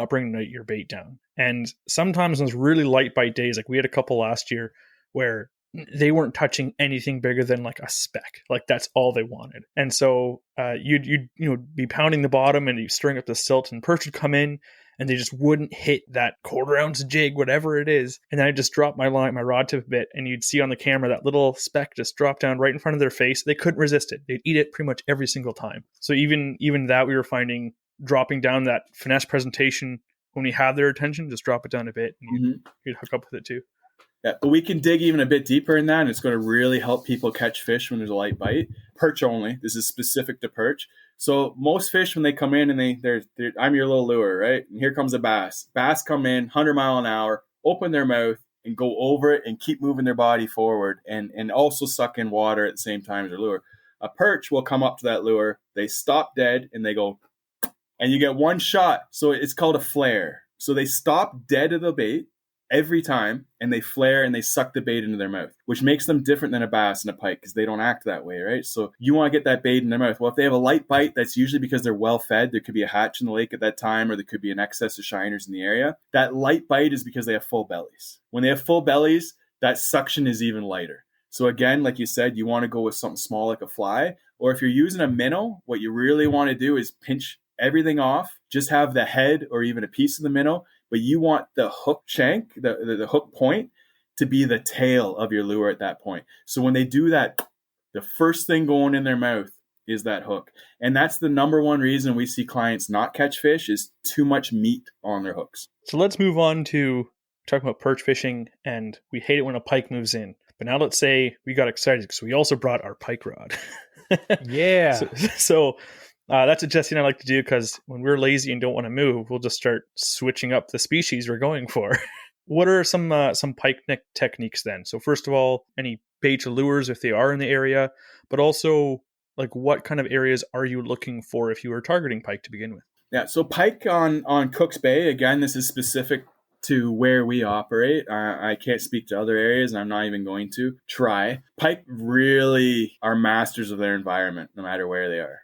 bringing your bait down. And sometimes on those really light bite days, like we had a couple last year where they weren't touching anything bigger than like a speck. Like that's all they wanted. And so you'd be pounding the bottom and you stirring up the silt, and perch would come in and they just wouldn't hit that 1/4 ounce jig, whatever it is. And then I just dropped my rod tip a bit, and you'd see on the camera that little speck just drop down right in front of their face. They couldn't resist it. They'd eat it pretty much every single time. So even that, we were finding dropping down that finesse presentation when we have their attention, just drop it down a bit and you'd hook up with it too. Yeah, but we can dig even a bit deeper in that, and it's going to really help people catch fish when there's a light bite. Perch only. This is specific to perch. So most fish, when they come in and they're I'm your little lure, right? And here comes a bass. Bass come in 100 mile an hour, open their mouth and go over it and keep moving their body forward and also suck in water at the same time as their lure. A perch will come up to that lure. They stop dead and they go, and you get one shot. So it's called a flare. So they stop dead of the bait every time, and they flare and they suck the bait into their mouth, which makes them different than a bass and a pike because they don't act that way, right? So you want to get that bait in their mouth. Well, if they have a light bite, that's usually because they're well fed. There could be a hatch in the lake at that time, or there could be an excess of shiners in the area. That light bite is because they have full bellies. When they have full bellies, that suction is even lighter. So again, like you said, you want to go with something small like a fly, or if you're using a minnow, what you really want to do is pinch everything off, just have the head or even a piece of the minnow, but you want the hook shank, the hook point, to be the tail of your lure at that point. So when they do that, the first thing going in their mouth is that hook. And that's the number one reason we see clients not catch fish is too much meat on their hooks. So let's move on to talking about perch fishing, and we hate it when a pike moves in. But now let's say we got excited because we also brought our pike rod. Yeah. So that's what Jesse and I like to do, because when we're lazy and don't want to move, we'll just start switching up the species we're going for. What are some pike techniques then? So first of all, any bait or lures if they are in the area, but also like what kind of areas are you looking for if you were targeting pike to begin with? Yeah, so pike on Cook's Bay, again, this is specific to where we operate. I can't speak to other areas, and I'm not even going to try. Pike really are masters of their environment, no matter where they are.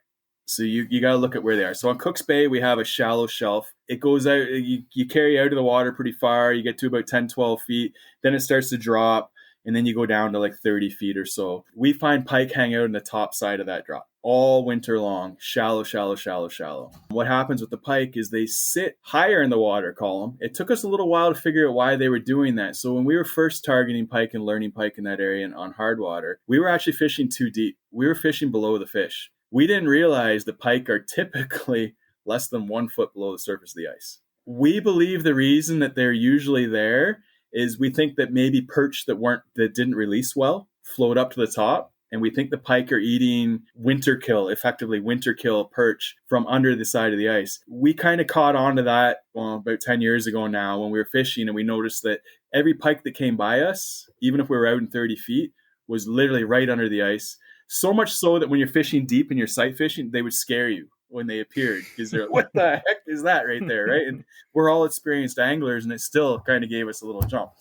So you got to look at where they are. So on Cook's Bay, we have a shallow shelf. It goes out, you carry out of the water pretty far. You get to about 10, 12 feet. Then it starts to drop, and then you go down to like 30 feet or so. We find pike hang out in the top side of that drop all winter long. Shallow, shallow, shallow, shallow. What happens with the pike is they sit higher in the water column. It took us a little while to figure out why they were doing that. So when we were first targeting pike and learning pike in that area and on hard water, we were actually fishing too deep. We were fishing below the fish. We didn't realize the pike are typically less than 1 foot below the surface of the ice. We believe the reason that they're usually there is we think that maybe perch that didn't release well float up to the top, and we think the pike are eating effectively winter kill perch from under the side of the ice. We kind of caught on to that about 10 years ago now when we were fishing, and we noticed that every pike that came by us, even if we were out in 30 feet, was literally right under the ice. So much so that when you're fishing deep and you're sight fishing, they would scare you when they appeared because they're like, what the heck is that right there, right? And we're all experienced anglers, and it still kind of gave us a little jump.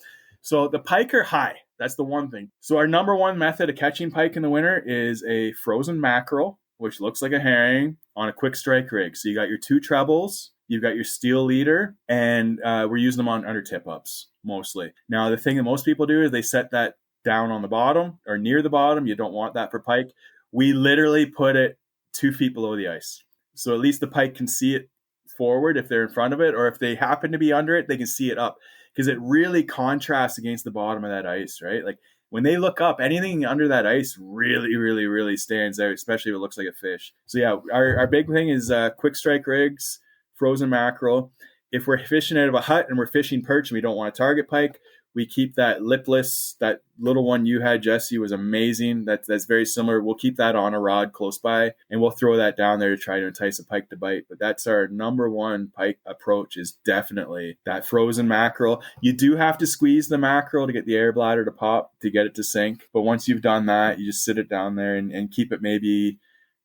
So the pike are high. That's the one thing. So our number one method of catching pike in the winter is a frozen mackerel, which looks like a herring on a quick strike rig. So you got your 2 trebles, you've got your steel leader, and we're using them on under tip-ups mostly. Now, the thing that most people do is they set that down on the bottom or near the bottom. You don't want that for pike. We literally put it 2 feet below the ice. So at least the pike can see it forward if they're in front of it, or if they happen to be under it, they can see it up, because it really contrasts against the bottom of that ice, right? Like when they look up, anything under that ice really, really, really stands out, especially if it looks like a fish. So yeah, our big thing is quick strike rigs, frozen mackerel. If we're fishing out of a hut and we're fishing perch and we don't want to target pike, we keep that lipless. That little one you had, Jesse, was amazing. That's very similar. We'll keep that on a rod close by, and we'll throw that down there to try to entice a pike to bite. But that's our number one pike approach, is definitely that frozen mackerel. You do have to squeeze the mackerel to get the air bladder to pop, to get it to sink. But once you've done that, you just sit it down there and keep it maybe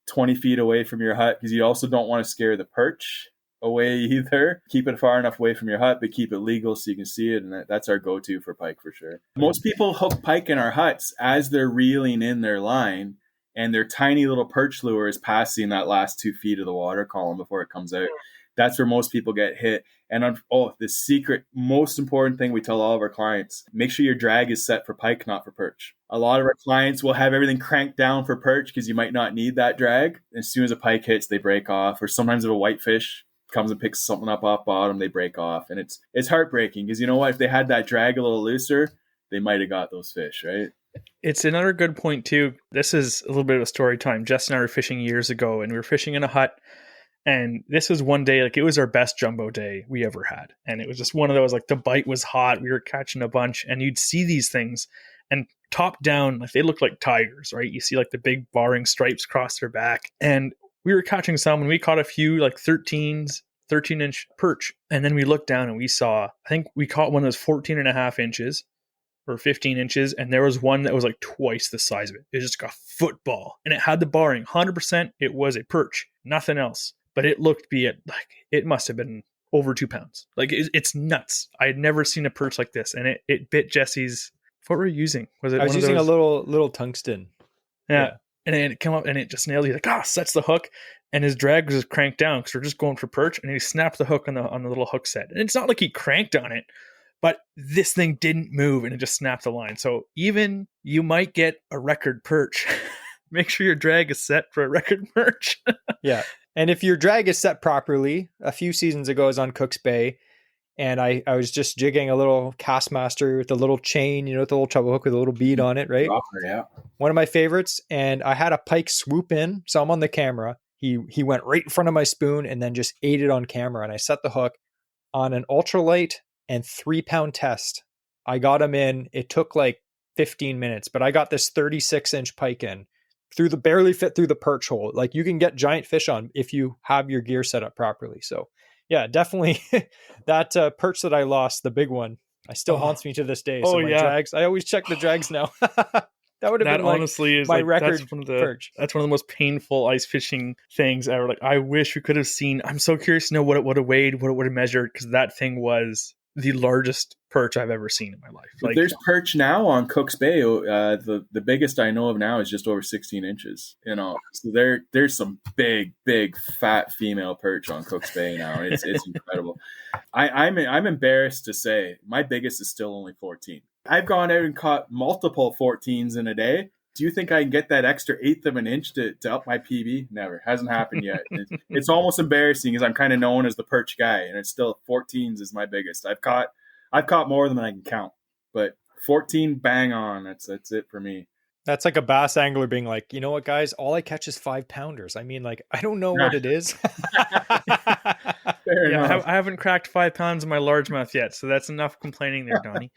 20 feet away from your hut, because you also don't want to scare the perch away either. Keep it far enough away from your hut, but keep it legal so you can see it. And that's our go-to for pike for sure. Most people hook pike in our huts as they're reeling in their line, and their tiny little perch lure is passing that last 2 feet of the water column before it comes out. That's where most people get hit. And the secret, most important thing we tell all of our clients, make sure your drag is set for pike, not for perch. A lot of our clients will have everything cranked down for perch because you might not need that drag. As soon as a pike hits, they break off. Or sometimes if a whitefish comes and picks something up off bottom, they break off. And it's heartbreaking because you know what? If they had that drag a little looser, they might have got those fish, right? It's another good point too. This is a little bit of a story time. Jess and I were fishing years ago, and we were fishing in a hut. And this was one day, like it was our best jumbo day we ever had. And it was just one of those, like the bite was hot. We were catching a bunch, and you'd see these things, and top down, like they look like tigers, right? You see like the big barring stripes across their back. And we were catching some, and we caught a few like 13-inch perch. And then we looked down and we saw, I think we caught one that was 14 and a half inches or 15 inches. And there was one that was like twice the size of it. It was just like a football, and it had the barring 100%. It was a perch, nothing else. But it looked like it must have been over 2 pounds. Like it's nuts. I had never seen a perch like this, and it bit Jesse's. What were you using? Was it? I was using a little tungsten. Yeah. And then it came up and it just nailed. He's like, sets the hook, and his drag was just cranked down because we're just going for perch, and he snapped the hook on the little hook set. And it's not like he cranked on it, but this thing didn't move, and it just snapped the line. So even you might get a record perch. Make sure your drag is set for a record perch. Yeah. And if your drag is set properly, a few seasons ago I was on Cook's Bay, and I was just jigging a little Castmaster with a little chain, with the little treble hook with a little bead on it, right? Yeah. One of my favorites. And I had a pike swoop in, so I'm on the camera. He went right in front of my spoon and then just ate it on camera. And I set the hook on an ultralight and 3-pound test. I got him in. It took like 15 minutes, but I got this 36-inch pike in. Barely fit through the perch hole. Like you can get giant fish on if you have your gear set up properly. So yeah, definitely that perch that I lost, the big one, still haunts me to this day. So my drags, I always check the drags now. That would have been honestly is my record perch. That's one of the most painful ice fishing things ever. Like I wish we could have seen. I'm so curious to know what it would have weighed, what it would have measured, because that thing was the largest perch I've ever seen in my life. Like, there's perch now on Cook's Bay. The biggest I know of now is just over 16 inches. So there's some big fat female perch on Cook's Bay now. It's incredible. I'm embarrassed to say my biggest is still only 14. I've gone out and caught multiple 14s in a day. Do you think I can get that extra 1/8 of an inch to up my PB? Never. Hasn't happened yet. It's almost embarrassing because I'm kind of known as the perch guy, and it's still 14s is my biggest. I've caught more than I can count, but 14 bang on. That's it for me. That's like a bass angler being like, you know what, guys? All I catch is 5-pounders. I mean, like, I don't know what it is. Fair enough. I haven't cracked 5 pounds in my largemouth yet, so that's enough complaining there, Donny.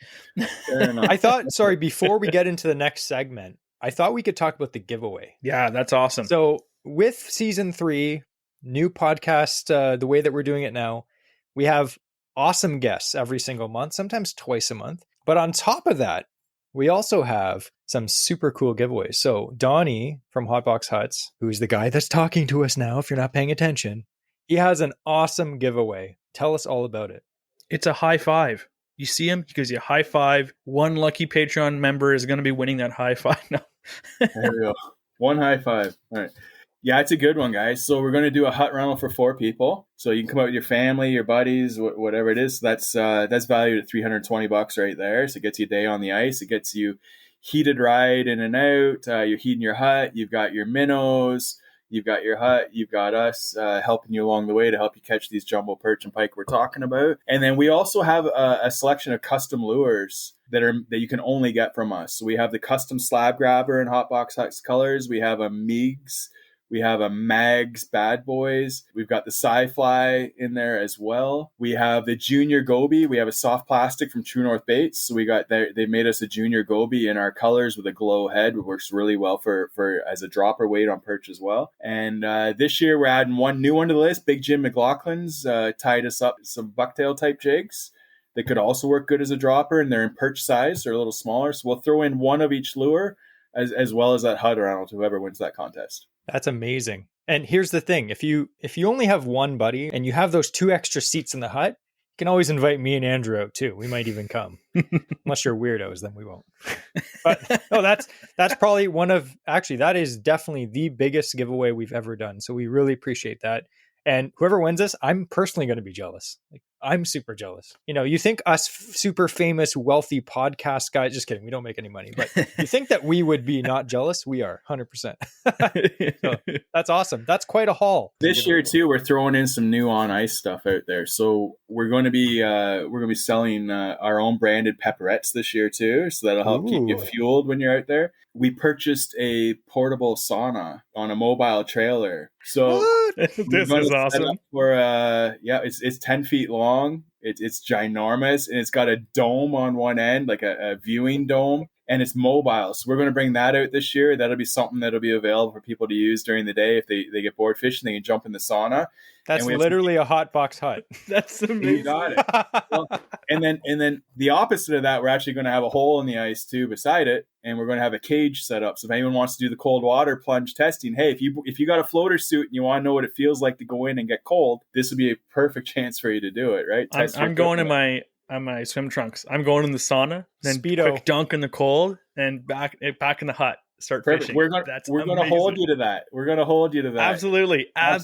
Fair enough. Before we get into the next segment, I thought we could talk about the giveaway. Yeah, that's awesome. So with season 3, new podcast, the way that we're doing it now, we have awesome guests every single month, sometimes twice a month. But on top of that, we also have some super cool giveaways. So Donny from Hotbox Huts, who's the guy that's talking to us now, if you're not paying attention, he has an awesome giveaway. Tell us all about it. It's a high five. You see him, he gives you a high five. One lucky Patreon member is going to be winning that high five. No. There we go. One high five. All right. Yeah, it's a good one, guys. So we're going to do a hut rental for 4 people. So you can come out with your family, your buddies, whatever it is. So that's valued at $320 right there. So it gets you a day on the ice. It gets you heated ride in and out. You're heating your hut. You've got your minnows. You've got your hut. You've got us helping you along the way to help you catch these jumbo perch and pike we're talking about. And then we also have a selection of custom lures that you can only get from us. So we have the custom slab grabber in Hotbox Huts colors. We have a Meigs. We have a Mags Bad Boys. We've got the Sci-Fly in there as well. We have the Junior Goby. We have a soft plastic from True North Baits. So they made us a Junior Goby in our colors with a glow head. It works really well for as a dropper weight on perch as well. And this year we're adding one new one to the list. Big Jim McLaughlin's tied us up some bucktail type jigs that could also work good as a dropper, and they're in perch size. They're a little smaller. So we'll throw in one of each lure as well as that hut around to whoever wins that contest. That's amazing. And here's the thing. If you only have one buddy and you have those 2 extra seats in the hut, you can always invite me and Andrew out too. We might even come. Unless you're weirdos, then we won't. But no, that's probably that is definitely the biggest giveaway we've ever done. So we really appreciate that. And whoever wins this, I'm personally going to be jealous. Like, I'm super jealous. You think us super famous, wealthy podcast guys, just kidding, we don't make any money, but you think that we would be not jealous? We are 100%. So that's awesome. That's quite a haul. This year too, we're throwing in some new on ice stuff out there. So we're going to be selling our own branded pepperettes this year too. So that'll help keep you fueled when you're out there. We purchased a portable sauna on a mobile trailer. So this is awesome. It's 10 feet long. It's ginormous, and it's got a dome on one end, like a viewing dome, and it's mobile. So we're going to bring that out this year. That'll be something that'll be available for people to use during the day. If they get bored fishing, they can jump in the sauna. That's literally a Hotbox Hut. That's amazing. You got it. Well, and then the opposite of that, we're actually going to have a hole in the ice too beside it, and we're going to have a cage set up. So if anyone wants to do the cold water plunge testing, hey, if you got a floater suit and you want to know what it feels like to go in and get cold, this would be a perfect chance for you to do it, right? I'm going in my swim trunks. I'm going in the sauna, then Speedo. Quick dunk in the cold, and back in the hut. Start fishing. We're going to hold you to that. We're going to hold you to that. Absolutely. I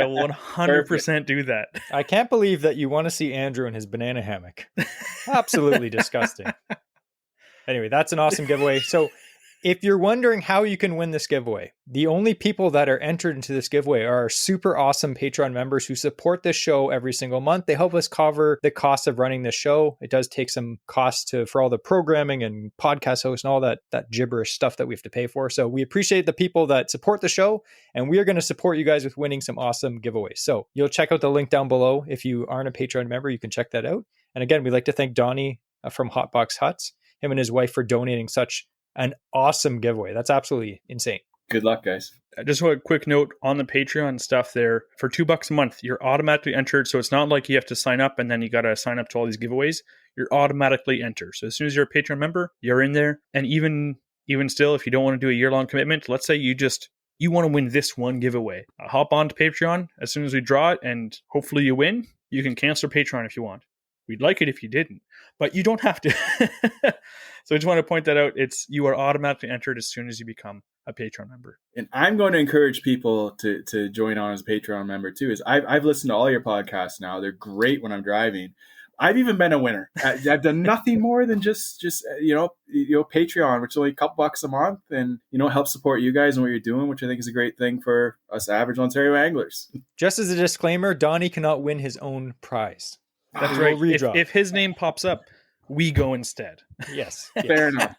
will 100% do that. I can't believe that you want to see Andrew in his banana hammock. Absolutely disgusting. Anyway, that's an awesome giveaway. So if you're wondering how you can win this giveaway, the only people that are entered into this giveaway are our super awesome Patreon members who support this show every single month. They help us cover the cost of running the show. It does take some cost for all the programming and podcast hosts and all that gibberish stuff that we have to pay for. So we appreciate the people that support the show, and we are going to support you guys with winning some awesome giveaways. So you'll check out the link down below. If you aren't a Patreon member, you can check that out. And again, we'd like to thank Donny from Hotbox Huts, him and his wife, for donating such an awesome giveaway. That's absolutely insane. Good luck, guys. Just a quick note on the Patreon stuff there. For $2 a month, you're automatically entered. So it's not like you have to sign up and then you got to sign up to all these giveaways. You're automatically entered. So as soon as you're a Patreon member, you're in there. And even still, if you don't want to do a year-long commitment, let's say you want to win this one giveaway. Hop on to Patreon as soon as we draw it, and hopefully you win. You can cancel Patreon if you want. We'd like it if you didn't, but you don't have to. So I just want to point that out. You are automatically entered as soon as you become a Patreon member. And I'm going to encourage people to join on as a Patreon member too. I've listened to all your podcasts now. They're great when I'm driving. I've even been a winner. I've done nothing more than just Patreon, which is only a couple bucks a month, and help support you guys and what you're doing, which I think is a great thing for us average Ontario anglers. Just as a disclaimer, Donny cannot win his own prize. That's right. If his name pops up, we go instead. Yes. Fair enough.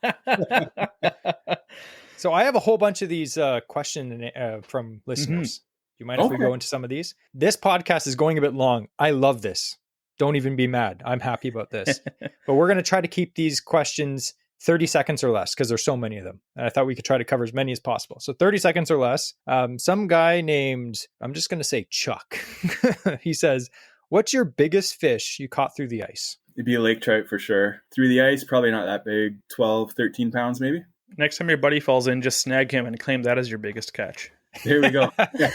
So I have a whole bunch of these questions from listeners. Do you mind if we go into some of these? This podcast is going a bit long. I love this. Don't even be mad. I'm happy about this. But we're going to try to keep these questions 30 seconds or less because there's so many of them. And I thought we could try to cover as many as possible. So 30 seconds or less. Some guy named, I'm just going to say Chuck. He says, what's your biggest fish you caught through the ice? It'd be a lake trout for sure. Through the ice, probably not that big. 12, 13 pounds maybe. Next time your buddy falls in, just snag him and claim that as your biggest catch. Here we go. Yeah.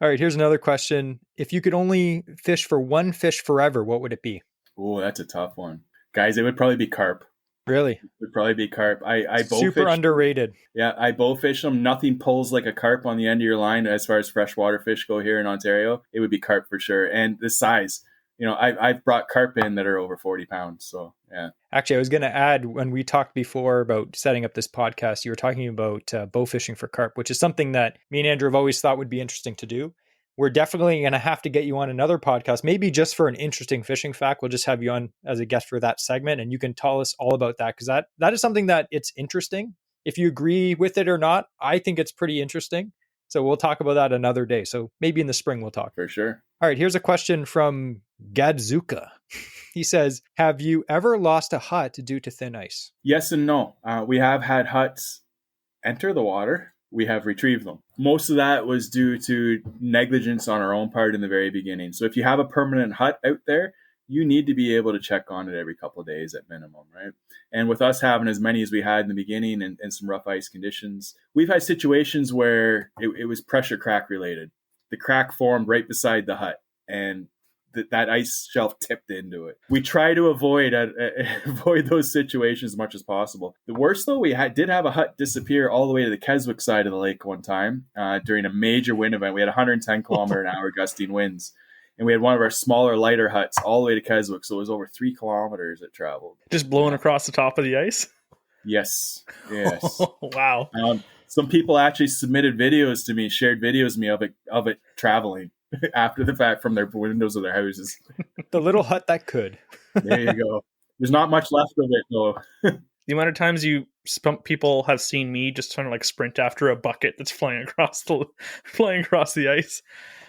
All right, here's another question. If you could only fish for one fish forever, what would it be? Oh, that's a tough one. Guys, it would probably be carp. Really? It would probably be carp. I bow super fish. Underrated. Yeah, I bow fish them. Nothing pulls like a carp on the end of your line as far as freshwater fish go here in Ontario. It would be carp for sure. And the size. I've brought carp in that are over 40 pounds. So, yeah. Actually, I was going to add, when we talked before about setting up this podcast, you were talking about bow fishing for carp, which is something that me and Andrew have always thought would be interesting to do. We're definitely going to have to get you on another podcast, maybe just for an interesting fishing fact. We'll just have you on as a guest for that segment, and you can tell us all about that, because that is something that it's interesting. If you agree with it or not, I think it's pretty interesting. So we'll talk about that another day. So maybe in the spring we'll talk. For sure. All right, here's a question from Gadzuka. He says, have you ever lost a hut due to thin ice? Yes and no. We have had huts enter the water. We have retrieved them. Most of that was due to negligence on our own part in the very beginning. So if you have a permanent hut out there, you need to be able to check on it every couple of days at minimum, right? And with us having as many as we had in the beginning and some rough ice conditions, we've had situations where it was pressure crack related. The crack formed right beside the hut, and that ice shelf tipped into it. We try to avoid those situations as much as possible. The worst, though, we did have a hut disappear all the way to the Keswick side of the lake one time during a major wind event. We had 110 kilometer an hour gusting winds. And we had one of our smaller, lighter huts all the way to Keswick. So it was over 3 kilometers it traveled. Just blowing across the top of the ice? Yes. Wow. Some people actually submitted videos to me, shared videos to me of it traveling after the fact from their windows of their houses. The little hut that could. There you go. There's not much left of it, though. The amount of times people have seen me just trying to like sprint after a bucket that's flying across the ice.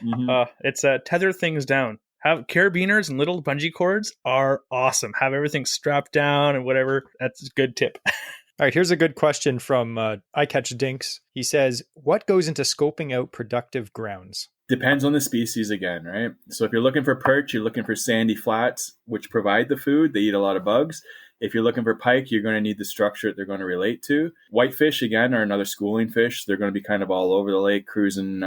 Mm-hmm. It's tether things down. Have carabiners and little bungee cords are awesome. Have everything strapped down and whatever. That's a good tip. All right, here's a good question from I Catch Dinks. He says, what goes into scoping out productive grounds? Depends on the species again, right? So if you're looking for perch, you're looking for sandy flats, which provide the food. They eat a lot of bugs. If you're looking for pike, you're going to need the structure that they're going to relate to. Whitefish, again, are another schooling fish. They're going to be kind of all over the lake, cruising.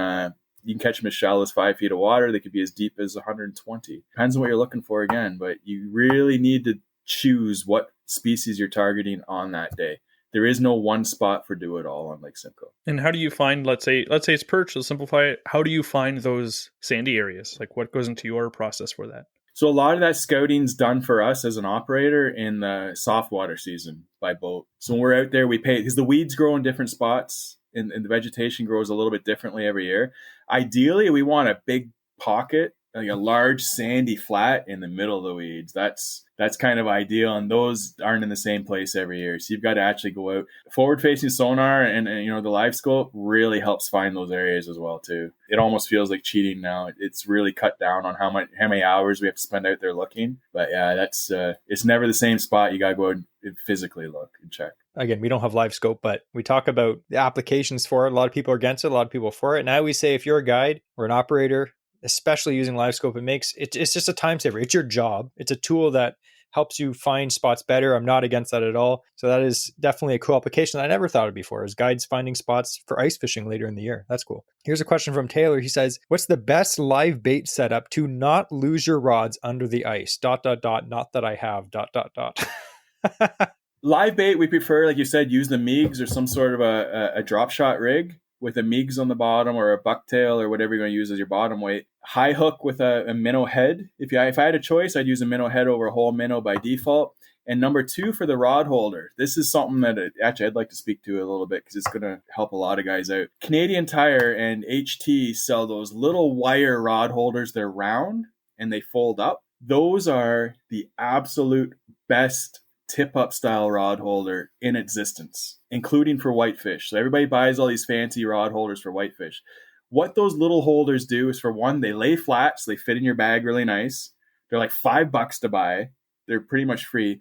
You can catch them as shallow as 5 feet of water. They could be as deep as 120. Depends on what you're looking for again, but you really need to choose what species you're targeting on that day. There is no one spot for do it all on Lake Simcoe. And how do you find, let's say it's perch, let's simplify it. How do you find those sandy areas? Like what goes into your process for that? So a lot of that scouting's done for us as an operator in the soft water season by boat. So when we're out there, we pay, because the weeds grow in different spots and the vegetation grows a little bit differently every year. Ideally, we want a big pocket, like a large sandy flat in the middle of the weeds. That's kind of ideal, and those aren't in the same place every year. So you've got to actually go out. Forward-facing sonar and the live scope really helps find those areas as well too. It almost feels like cheating now. It's really cut down on how many hours we have to spend out there looking. But yeah, that's it's never the same spot. You got to go out and physically look and check. Again, we don't have live scope, but we talk about the applications for it. A lot of people are against it, a lot of people are for it. And I always say, if you're a guide or an operator, especially using live scope, it's just a time saver. It's your job. It's a tool that helps you find spots better. I'm not against that at all. So that is definitely a cool application that I never thought of before, is guides finding spots for ice fishing later in the year. That's cool. Here's a question from Taylor. He says, what's the best live bait setup to not lose your rods under the ice? ... Not that I have ... Live bait, we prefer, like you said, use the Meigs or some sort of a drop shot rig with a Meigs on the bottom or a bucktail or whatever you're going to use as your bottom weight. High hook with a minnow head. If I had a choice, I'd use a minnow head over a whole minnow by default. And number 2 for the rod holder. This is something that actually I'd like to speak to a little bit because it's going to help a lot of guys out. Canadian Tire and HT sell those little wire rod holders. They're round and they fold up. Those are the absolute best tip-up style rod holder in existence, including for whitefish. So everybody buys all these fancy rod holders for whitefish. What those little holders do is, for one, they lay flat, so they fit in your bag really nice. They're like $5 to buy. They're pretty much free.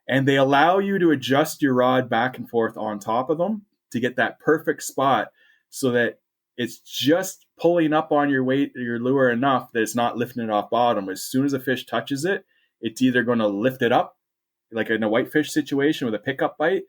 And they allow you to adjust your rod back and forth on top of them to get that perfect spot so that it's just pulling up on your weight, your lure enough that it's not lifting it off bottom. As soon as a fish touches it, it's either going to lift it up, like in a whitefish situation with a pickup bite,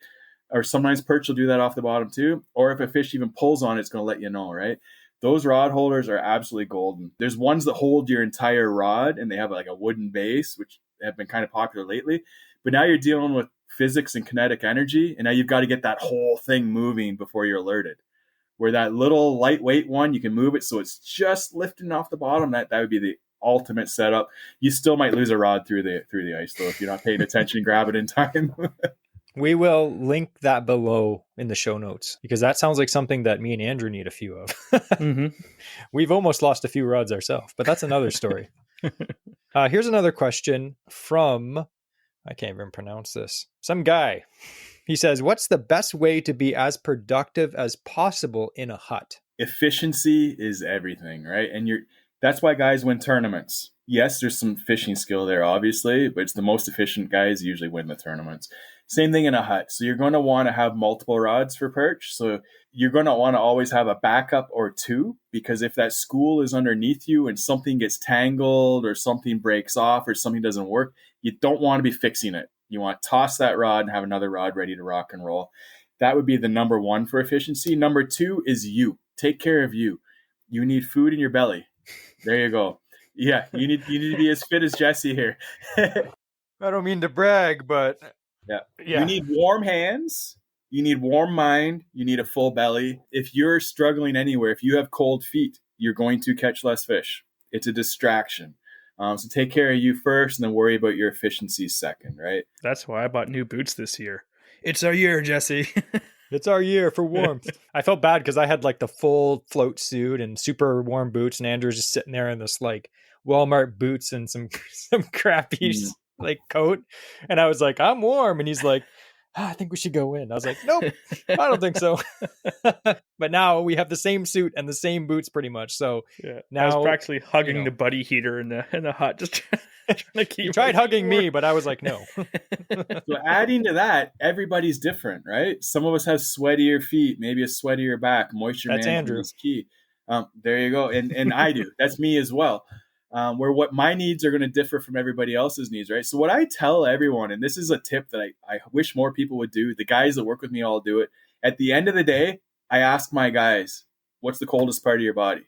or sometimes perch will do that off the bottom too. Or if a fish even pulls on it, it's going to let you know, right? Those rod holders are absolutely golden. There's ones that hold your entire rod and they have like a wooden base, which have been kind of popular lately. But now you're dealing with physics and kinetic energy, and now you've got to get that whole thing moving before you're alerted. Where that little lightweight one, you can move it so it's just lifting off the bottom. That would be the ultimate setup. You still might lose a rod through the ice though if you're not paying attention and grab it in time. We will link that below in the show notes because that sounds like something that me and Andrew need a few of. Mm-hmm. We've almost lost a few rods ourselves, but that's another story. Here's another question from, I can't even pronounce this, some guy. He says, what's the best way to be as productive as possible in a hut? Efficiency is everything, right? And that's why guys win tournaments. Yes, there's some fishing skill there, obviously, but it's the most efficient guys usually win the tournaments. Same thing in a hut. So you're going to want to have multiple rods for perch. So you're going to want to always have a backup or two, because if that school is underneath you and something gets tangled or something breaks off or something doesn't work, you don't want to be fixing it. You want to toss that rod and have another rod ready to rock and roll. That would be the number one for efficiency. Number two is you. Take care of you. You need food in your belly. There you go. Yeah, you need to be as fit as Jesse here. I don't mean to brag, but Yeah. yeah. You need warm hands. You need warm mind. You need a full belly. If you're struggling anywhere, if you have cold feet, you're going to catch less fish. It's a distraction. So take care of you first and then worry about your efficiencies second, right? That's why I bought new boots this year. It's our year, Jesse. It's our year for warmth. I felt bad because I had like the full float suit and super warm boots, and Andrew's just sitting there in this like Walmart boots and some crappy like coat. And I was like, I'm warm. And he's like, I think we should go in. I was like, nope, I don't think so. But now we have the same suit and the same boots pretty much. So yeah, now I was practically hugging the buddy heater in the hut, just trying to keep. He tried hugging me, but I was like, no. So adding to that, everybody's different, right? Some of us have sweatier feet, maybe a sweatier back. Moisture management is key. There you go. And I do. That's me as well. Where what my needs are going to differ from everybody else's needs, right? So what I tell everyone, and this is a tip that I wish more people would do, the guys that work with me all do it. At the end of the day, I ask my guys, what's the coldest part of your body?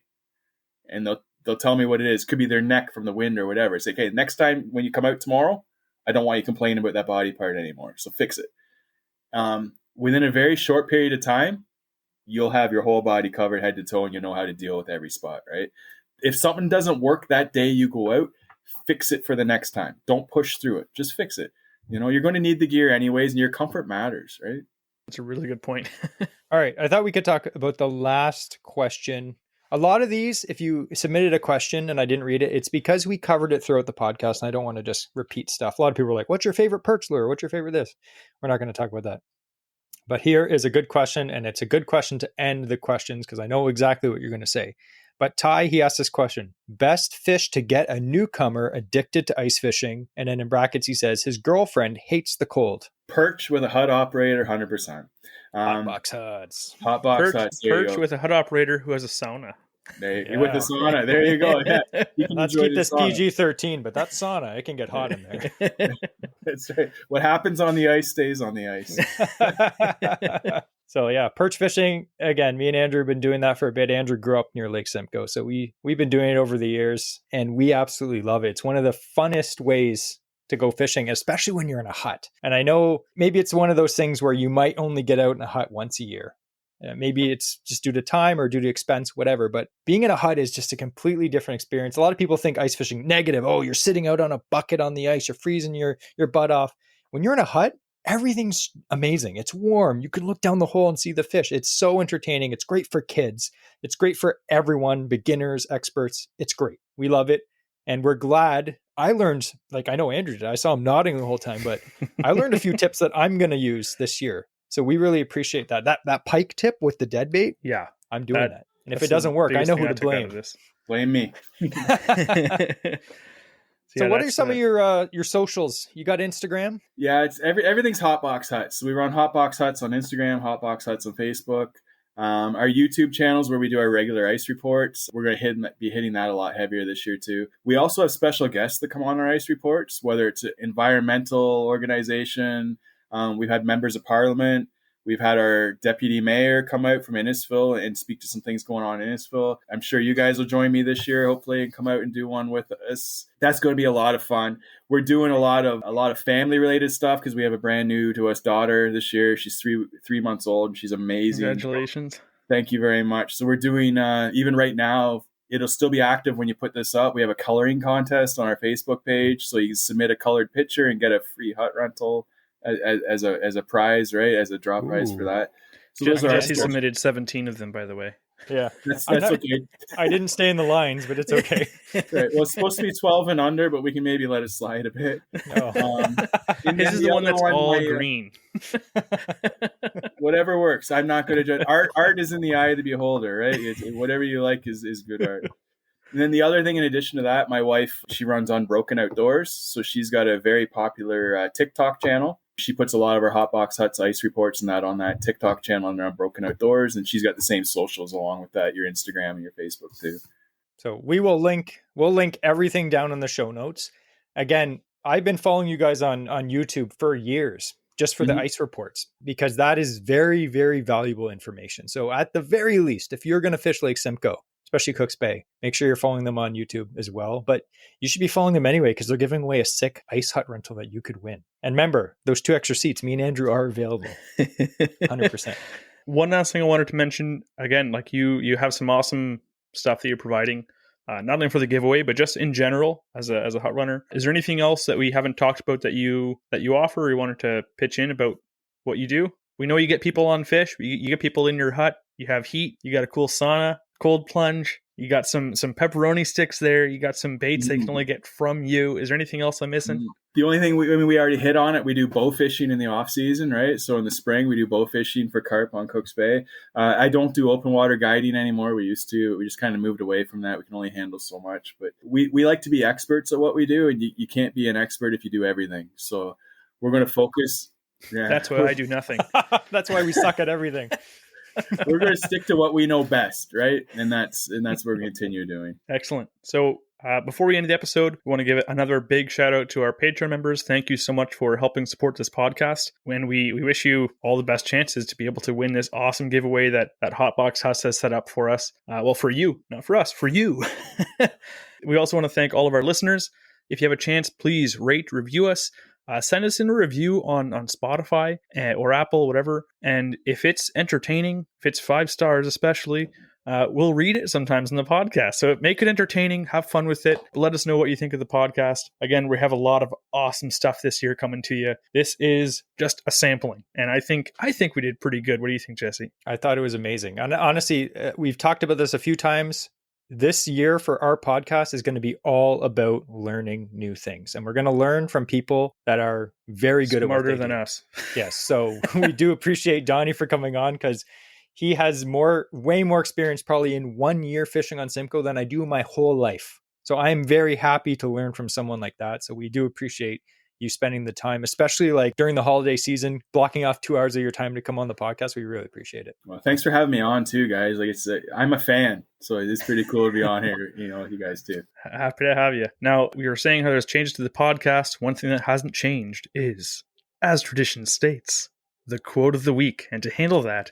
And they'll tell me what it is. Could be their neck from the wind or whatever. It's like, hey, next time when you come out tomorrow, I don't want you complaining about that body part anymore. So fix it. Within a very short period of time, you'll have your whole body covered head to toe and you know how to deal with every spot, right? If something doesn't work that day you go out, fix it for the next time. Don't push through it. Just fix it. You know, you're going to need the gear anyways, and your comfort matters, right? That's a really good point. All right. I thought we could talk about the last question. A lot of these, if you submitted a question and I didn't read it, it's because we covered it throughout the podcast, and I don't want to just repeat stuff. A lot of people are like, what's your favorite perch lure? What's your favorite this? We're not going to talk about that. But here is a good question, and it's a good question to end the questions because I know exactly what you're going to say. But Ty, he asked this question: best fish to get a newcomer addicted to ice fishing? And then in brackets, he says his girlfriend hates the cold. Perch with a hut operator, 100%. Hotbox Huts. Hotbox Huts. Perch with a hut operator who has a sauna. With the sauna. There you go. Yeah. You can Let's keep this PG-13, but that sauna, it can get hot in there. That's right. What happens on the ice stays on the ice. So yeah, perch fishing, again, me and Andrew have been doing that for a bit. Andrew grew up near Lake Simcoe, so we've been doing it over the years, and we absolutely love it. It's one of the funnest ways to go fishing, especially when you're in a hut. And I know maybe it's one of those things where you might only get out in a hut once a year. Maybe it's just due to time or due to expense, whatever. But being in a hut is just a completely different experience. A lot of people think ice fishing negative. Oh, you're sitting out on a bucket on the ice. You're freezing your butt off. When you're in a hut, everything's amazing. It's warm. You can look down the hole and see the fish. It's so entertaining. It's great for kids. It's great for everyone, beginners, experts. It's great. We love it. And we're glad. I learned, like I know Andrew did. I saw him nodding the whole time, but I learned a few tips that I'm going to use this year. So we really appreciate that. That pike tip with the dead bait. Yeah. I'm doing that. And if it doesn't work, I know who to blame. Blame me. So what are some of your socials? You got Instagram? Yeah, it's everything's Hotbox Huts. So we run Hotbox Huts on Instagram, Hotbox Huts on Facebook. Our YouTube channels where we do our regular ice reports. We're going to be hitting that a lot heavier this year too. We also have special guests that come on our ice reports, whether it's an environmental organization. We've had members of parliament. We've had our deputy mayor come out from Innisfil and speak to some things going on in Innisfil. I'm sure you guys will join me this year, hopefully, and come out and do one with us. That's going to be a lot of fun. We're doing a lot of family related stuff because we have a brand new to us daughter this year. She's three months old and she's amazing. Congratulations. Thank you very much. So we're doing, even right now, it'll still be active when you put this up. We have a coloring contest on our Facebook page. So you can submit a colored picture and get a free hut rental as a prize, right? As a draw prize for that. So Jesse submitted 17 of them, by the way. Yeah, that's okay. I didn't stay in the lines, but it's okay. Right. Well, it's supposed to be 12 and under, but we can maybe let it slide a bit. Oh. This is the one that's all green. Whatever works. I'm not going to judge. Art is in the eye of the beholder, right? Whatever you like is good art. And then the other thing, in addition to that, my wife, she runs Unbroken Outdoors. So she's got a very popular TikTok channel. She puts a lot of her Hotbox Huts ice reports and that on that TikTok channel and Unbroken Outdoors. And she's got the same socials along with that, your Instagram and your Facebook too. So we'll link everything down in the show notes. Again, I've been following you guys on YouTube for years, just for the ice reports, because that is very, very valuable information. So at the very least, if you're going to fish Lake Simcoe, especially Cook's Bay. Make sure you're following them on YouTube as well. But you should be following them anyway, because they're giving away a sick ice hut rental that you could win. And remember, those 2 extra seats, me and Andrew are available. 100%. One last thing I wanted to mention, again, like you have some awesome stuff that you're providing, not only for the giveaway, but just in general as a hut runner. Is there anything else that we haven't talked about that you offer, or you wanted to pitch in about what you do? We know you get people on fish. You get people in your hut. You have heat. You got a cool sauna, cold plunge. You got some pepperoni sticks there. You got some baits they can only get from you. Is there anything else I'm missing? The only thing, we already hit on it. We do bow fishing in the off season, right? So in the spring, we do bow fishing for carp on Cook's Bay. I don't do open water guiding anymore. We used to. We just kind of moved away from that. We can only handle so much. But we like to be experts at what we do, and you can't be an expert if you do everything. So we're going to focus. Yeah. That's why I do nothing. That's why we suck at everything. We're going to stick to what we know best, right? And that's what we're going to continue doing. Excellent. So before we end the episode, we want to give another big shout out to our Patreon members. Thank you so much for helping support this podcast. And we wish you all the best chances to be able to win this awesome giveaway that Hotbox Huts has set up for us. Well, for you, not for us, for you. We also want to thank all of our listeners. If you have a chance, please rate, review us. Send us in a review on Spotify or Apple, whatever. And if it's entertaining, if it's 5 stars especially, we'll read it sometimes in the podcast. So make it entertaining, have fun with it. Let us know what you think of the podcast. Again, we have a lot of awesome stuff this year coming to you. This is just a sampling. And I think we did pretty good. What do you think, Jesse? I thought it was amazing. And honestly, we've talked about this a few times. This year for our podcast is going to be all about learning new things. And we're going to learn from people that are very good at what they do. Smarter than us. Yes. So we do appreciate Donny for coming on, because he has way more experience probably in 1 year fishing on Simcoe than I do in my whole life. So I'm very happy to learn from someone like that. So we do appreciate you spending the time, especially like during the holiday season, blocking off 2 hours of your time to come on the podcast. We really appreciate it. Well, thanks for having me on too, guys. Like I'm a fan, so it's pretty cool to be on here. You guys too. Happy to have you. Now, we were saying how there's changes to the podcast. One thing that hasn't changed is, as tradition states, the quote of the week. And to handle that,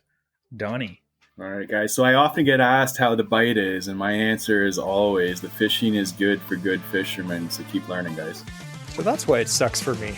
Donny. All right, guys. So I often get asked how the bite is, and my answer is always the fishing is good for good fishermen. So keep learning, guys. So that's why it sucks for me.